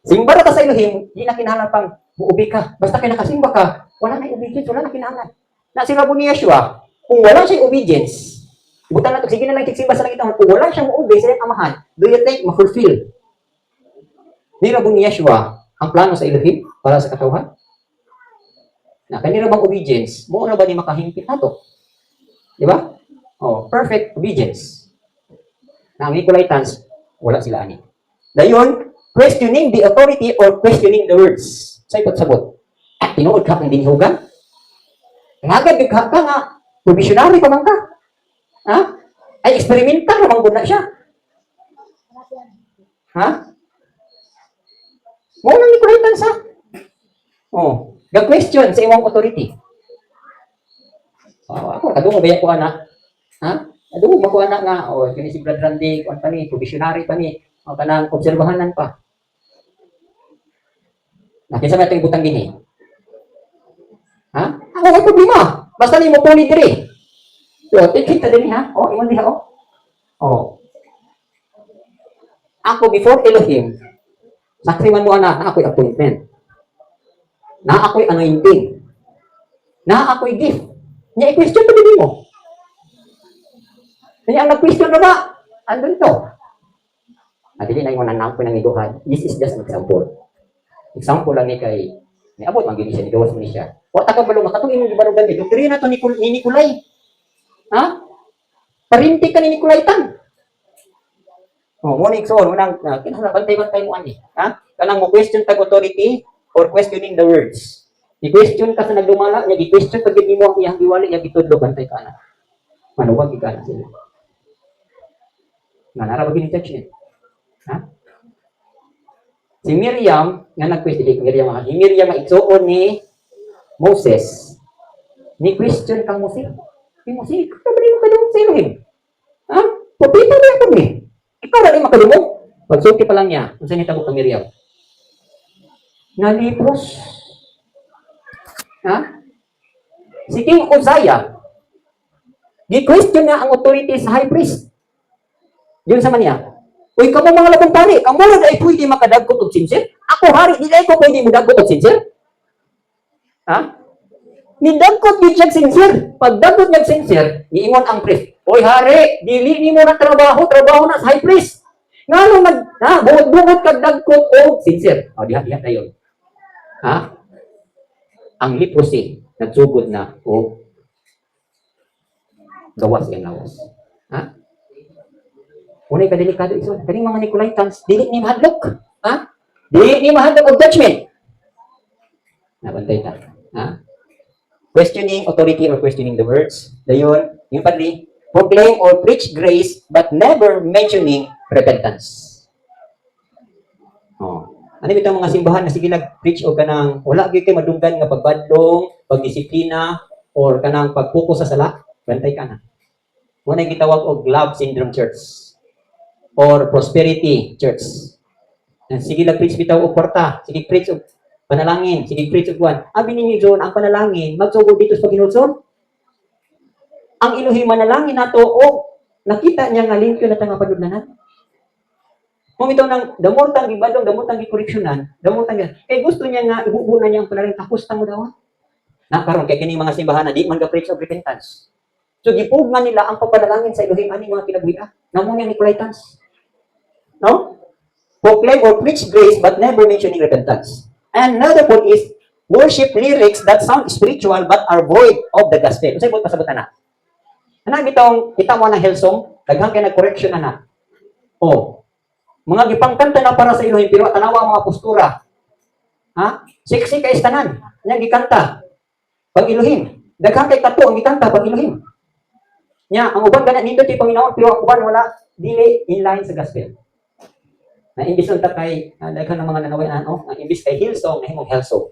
simba ra ta sa Elohim, di na kinahanglan pang muobi ka. Basta kay nakasimba ka, wala na obedience, wala na kinahanglan. Na sinabi ni Yeshua, kung wala siya obedience, butan na to, sige na lang kiksimba sa langit, kung wala siya muobi sa iyang amahan, do you think ma-fulfill? Nirabo ni Yeshua ang plano sa Elohim para sa katawhan? Na kanira bang obedience, mo na ba ni makahimpit nato? Di ba? Perfect obedience. Na ang Nicolaitans, wala sila ani. Dayon, questioning the authority or questioning the words. Sa ipagsabot. Tinuod ka kung dinihugan? Ngagad ka nga, provisionary pa man ka. Ay, experimental naman guna siya. Ha? Mo nang Nicolaitans ha? Ga-question sa imong authority. Ako, kadungo ba ko anak? Kadungo ba ko anak nga? Kini si Brad Randy, kung pa ni, provisionary pa ni, kanang obserbahanan pa. Kinsa may itong butang gini? Ako may problema. Basta ni mo puli diri. So, kita din ha? Iwan diha Ako before Elohim, sakriman mo na ako'y appointment. Na ako'y anointing. Na ako'y gift. Nya i-question pa din mo. Nya ang nag-question na ba? Andun to. Dili na yung nanang ko nang iduhan. This is just an example. Example lang ni kay ni abot man gyud siya ni gawas man siya. Wa ta ka balo makatong imong gibarugan ni doktrina to ni Nicolay. Ha? Parinti ka ni Nicolay tan. Oh, mo ni so unang kinahanglan bantay-bantay mo ani. Ha? Kanang mo question tag authority or questioning the words. I-question ka sa nagdumala, nya i-question pag gid mo ang iyang giwali, nya gitudlo bantay ka na. Manuwag ka na sila. Nga nara ba gini judgment? Ha? Si Miriam, nga nag-question, si Miriam maigsuon ni Moses, ni question kang Moses. Si Moses, ikaw ba rin makadumog sa Elohim? Ha? Pupita na ako ni. Ikaw ba rin makadumog? Pagsuki pa lang niya, kung saan itabo ka Miriam. Nalipos. Ha? Si King Uzziah, gi-question na ang authority sa high priest. Yun sa manya. Uy, kamo mga labong pari, kamo na ay pwede makadagkot og sincere? Ako hari, di ko pwede mo dagkot og sincere? Ha? Ni dagkot gid siya sincere. Pag dagkot niya sincere, niingon ang priest, "Oy hari, dili nimo na trabaho na sa high priest." Ngano buot-buot kag dagkot og sincere. O diha dayon. Ha? Ang leprosy nagsugod na o gawas ang lawas. Ha? Unay ka delikado iso. Kaning mga Nicolaitans, dili ni mahadlok. Ha? Dili ni mahadlok og judgment. Nabantay ta. Ha? Questioning authority or questioning the words. Dayon, yung padri, proclaim or preach grace but never mentioning repentance. Oh. Ano bitong mga simbahan na sige nag-preach o kanang wala gyud kay madunggan nga pagbadlong, pagdisiplina or kanang pag-focus sa sala, bantay ka na. Muna gitawag og love syndrome church or prosperity church. Sige nag-preach bitaw og kwarta, sige preach og panalangin, sige preach og kuan. Abi ninyo John, ang panalangin magsugod dito sa Panginoon. Ang Elohim manalangin nato o nakita niya nga limpyo na tanga padudlanan. Kung ito nang damotang gibadong, damotang gikoreksyonan, damotang yan. Kay gusto niya nga ibubuo na niya ang panalangin, tapos tamo daw. Na karon kay kining mga simbahan na di man ga preach of repentance. So gipugman nila ang pagpanalangin sa Elohim ani mga kinabuhi. Namo niya Nicolaitans. No? Proclaim or preach grace but never mentioning repentance. And another point is worship lyrics that sound spiritual but are void of the gospel. Unsay mo pasabutan na? Ana bitong kita mo na Hillsong, daghang kay nag-correction na. Oh. Mga gipangkanta na para sa Elohim pero tanawa mga postura. Ha? Sexy kay tanan. Nya gikanta. Pag Elohim. Daghang kay tato ang gikanta pag Elohim. Nya ang uban ganat nindot kay Panginoon pero ang uban wala dili in line sa gospel. Na imbis unta kay daghan ng mga nanawayan na imbis kay Hillsong na himong Hillsong.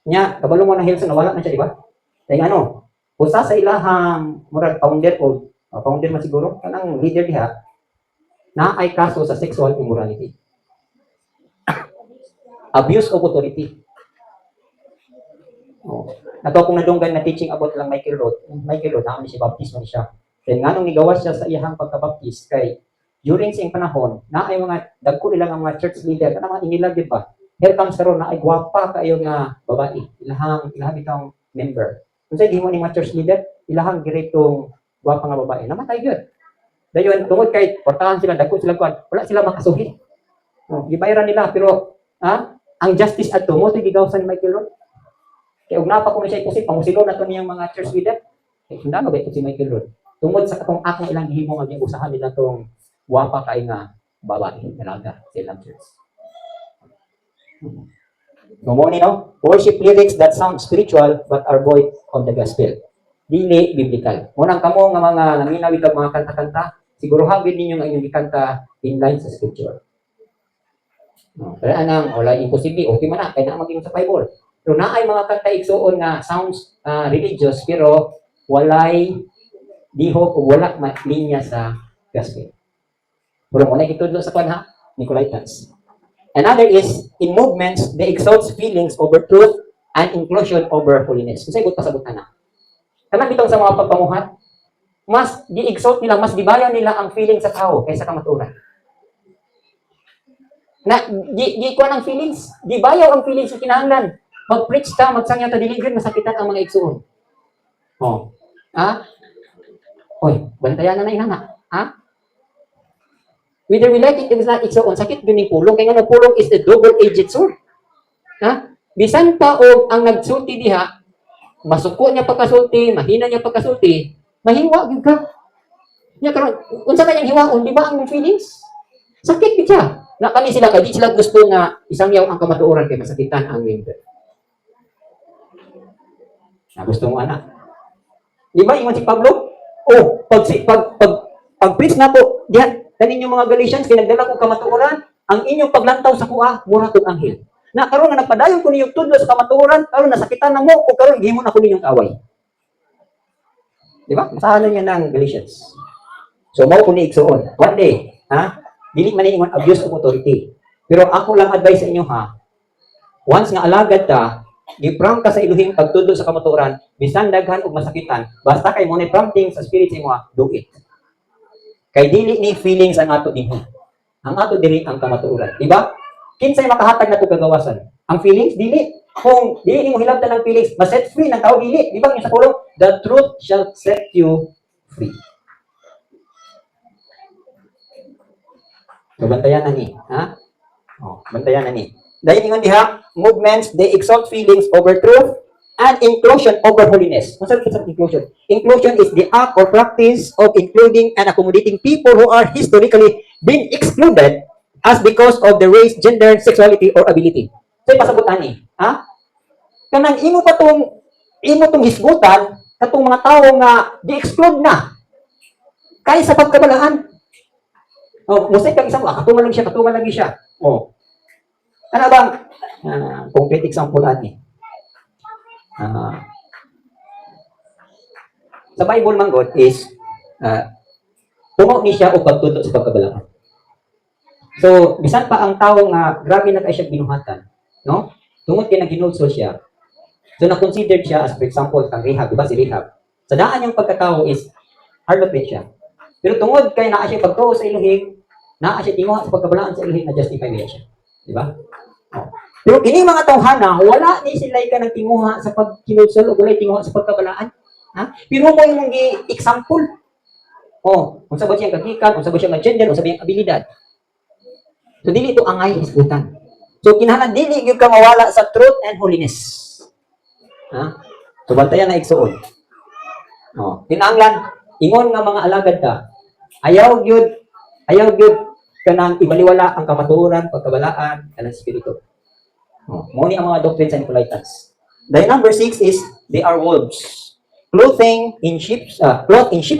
Nya kabalo mo na Hillsong nawala na siya di ba? Kay ano? Usa sa ilahang murag founder o founder man siguro kanang leader diha na ay kaso sa sexual immorality. Abuse of authority. Oh. Nato kung nadunggan na teaching about lang Michael Roth, naman siya baptist man siya. Then nganong nigawas siya sa iyang pagka-baptist kay during sing panahon na ay mga dagko nila nga mga church leader kana mga inilag di ba? Here comes karon na ay gwapa kaayo nga babae. Ilahang itong member. Unsay gihimo ni mga church leader? Ilahang giretong gwapa nga babae. Namatay gyud. Dayon tungod kay portahan sila dagko sila kuan, wala sila makasuhi. Gibayaran nila pero ang justice adto mo to gigawsan ni Michael Roth. Kay ug napa ko siya ikusip pamusilo na to niyang mga church leader. Kay sundalo ba ito si Michael Roth. Tungod sa katong act nga ilang gihimo nga giusahan nila tong gwapa kay nga babae dalaga sa ilang church. Gumoni no? Worship lyrics that sound spiritual but are void of the gospel. Dili biblical. Munang kamo nga mga nanginawig kag mga kanta-kanta, siguruhan gid ninyo nga inyong gikanta in line sa scripture. Pero anang wala imposible, okay man na kay na maging sa Bible. Pero naay mga kanta igsuon nga sounds religious pero walay dihok o wala linya sa gospel. Pero mo na gitudlo sa kanha Nicolaitans. Another is in movements they exalt feelings over truth and inclusion over holiness. Unsay gud pasabutan na? Kanang bitong sa mga pagpamuhat, mas di-exalt nila, mas dibayan nila ang feeling sa tao kaysa kamaturan. Na di ko ang feelings, dibayaw ang feelings sa kinahanglan. Mag-preach ta, magsangya ta dili gid masakitan ang mga igsuon. Oh. Ha? Oy, bantayan na na inana. Ha? Whether we like it or not, igsoon sakit gyud ning pulong kay ngano pulong is the double-edged sword. Ha? Bisan pa og ang nagsulti diha, masuko niya pagkasulti, mahina niya pagkasulti, mahiwa gyud ka. Nya karon unsa man yang hiwaon, di ba ang feelings? Sakit gyud siya. Na kani sila kay di sila gusto nga isangyaw ang kamatuoran kay masakitan ang member. Na gusto mo anak. Di ba ingon si Pablo? Oh, pag preach na po, diyan kaninyo mga Galatians kinagdala ko kamatuoran, ang inyong paglantaw sa kuha mura kog anghel. Na karon nga nagpadayon ko ninyong tudlo sa kamatuoran, karon nasakitan na mo o karon gihimo na ko ninyong away. Di ba? Masahan niya ng Galatians. So mao ko ni igsuon. One day, ha? Dili man ingon abuse of authority. Pero ako lang advice sa inyo ha. Once nga alagad ta, gi-prank ka sa Elohim pagtudlo sa kamatuoran, bisan daghan og masakitan, basta kay mo ni prompting sa spirit sa imo, do it. Kay dili ni feelings ang ato dinhi. Ang ato dili ang kamatuoran, di ba? Kinsay makahatag nato kagawasan? Ang feelings dili. Kung dili nimo hilabtan ang feelings, ma-set free ng tao dili. Di ba sa pulong, the truth shall set you free. So, bantayan na ni, ha? Oh, bantayan na ni. Dahil ingon diha, movements, they exalt feelings over truth and inclusion over holiness. What's the inclusion? Inclusion is the act or practice of including and accommodating people who are historically been excluded as because of the race, gender, sexuality, or ability. So, pasabot ani, ha? Kanang imo tong hisgutan katong mga tao nga di-exclude na kay sa pagkabalaan. Oh, musay kag isang katuman lagi siya. Oh. Ano bang concrete example ani? Sa Bible man God is tumaw ni siya og pagtudlo sa pagkabalaan. So, bisan pa ang tawo nga grabe na kay siya binuhatan, no? Tungod kay naginulso siya. So, na-considered siya as, for example, kang Rehab, di ba si Rehab? Sa daan yung pagkatao is harlot siya. Pero tungod kay naa siya pagtuo sa Elohim, naa siya tinguha sa pagkabalaan sa Elohim na justify niya siya. Di ba? Oh. Pero kini mga tawhana, wala ni sila ka nang tinguha sa pagkinulsol o wala tinguha sa pagkabalaan. Ha? Pero mo yung example. Oh, unsa ba siyang kagikan, unsa ba siyang gender, unsa ba siyang abilidad. So dili ito angay hisgutan. So kinahanglan dili gyud ka mawala sa truth and holiness. Ha? So bantayan na igsuon. Oh, kinahanglan ingon nga mga alagad ka. Ayaw gyud kanang ibaliwala ang kamatuoran, pagkabalaan, kanang spirito. Oh, mo ni ang mga doctrines sa Nicolaitans. The number 6 is they are wolves. Clothed in sheep's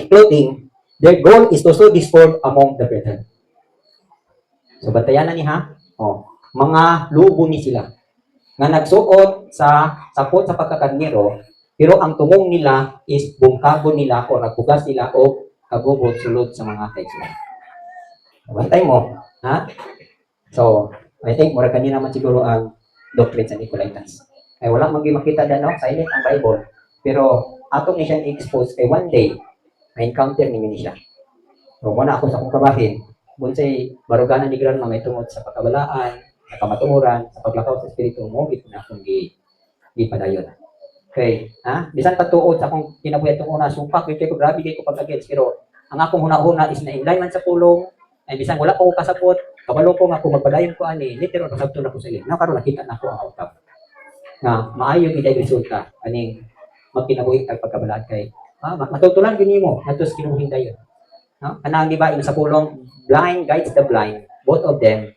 clothing, their goal is to sow discord among the brethren. So bantayan na ni ha. Oh, mga lubo ni sila nga nagsuot sa sapot sa pagkakarnero, pero ang tumong nila is bungkagon nila o nagpugas nila o kagubot sulod sa mga kaigsunan. Bantay mo, ha? So, I think mura kanina man siguro ang doctrine sa Nicolaitans. Ay wala man makita dyan, no? Silent ang Bible. Pero ato ni siya i-expose kay one day may encounter ni siya. So, muna ako sa akong kabahin, bunsay baruganan ni grandma may tungod sa pagkabalaan, sa kamatuoran, sa paglakaw sa espiritu mo, gito na akong gipadayon. Okay, ha? Bisan patuod sa akong kinabuhi itong una, sumpak, kay ko grabe kay ko pag-against, pero ang akong huna-huna is na-inline man sa pulong, ay bisan wala pa ko kasapot, kabalo ko nga kung magpadayon ko ani, literal pasabto na ko sa ilin. Karon nakita na ko ang outcome. Nga maayo gid ay resulta aning magkinabuhi kag pagkabalaan kay matutulan gini mo natos kinuhing dayon. No? Kanang di ba sa pulong, blind guides the blind, both of them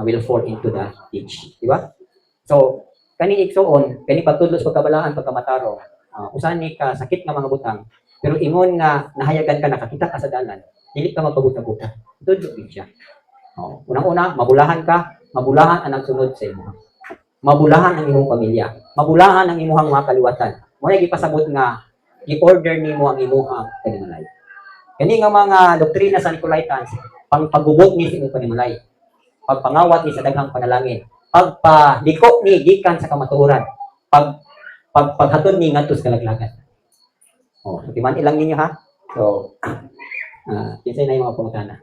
will fall into the ditch, di ba? So, kani igsuon, kani pagtudlos pagkabalaan, pagkamataro, usan ni ka sakit nga mga butang, pero ingon nga nahayagan ka nakakita ka sa dalan, dili ka magpabuta-buta. Tudlo din siya. Unang-una, mabulahan ka, mabulahan ang nagsunod sa imo. Mabulahan ang imong pamilya, mabulahan ang imong mga kaliwatan. Mo gipasabot nga gi-order nimo ang imong panimalay. Kani nga mga doktrina sa Nicolaitans, pagpagubot ni sa imong panimalay, pagpangawat ni sa daghang panalangin, pagpadiko ni gikan sa kamatuoran, paghatod ni ngadto sa kalaglagan. Oh, timan ilang ninyo ha. So, kinsay na yung mga pangutana.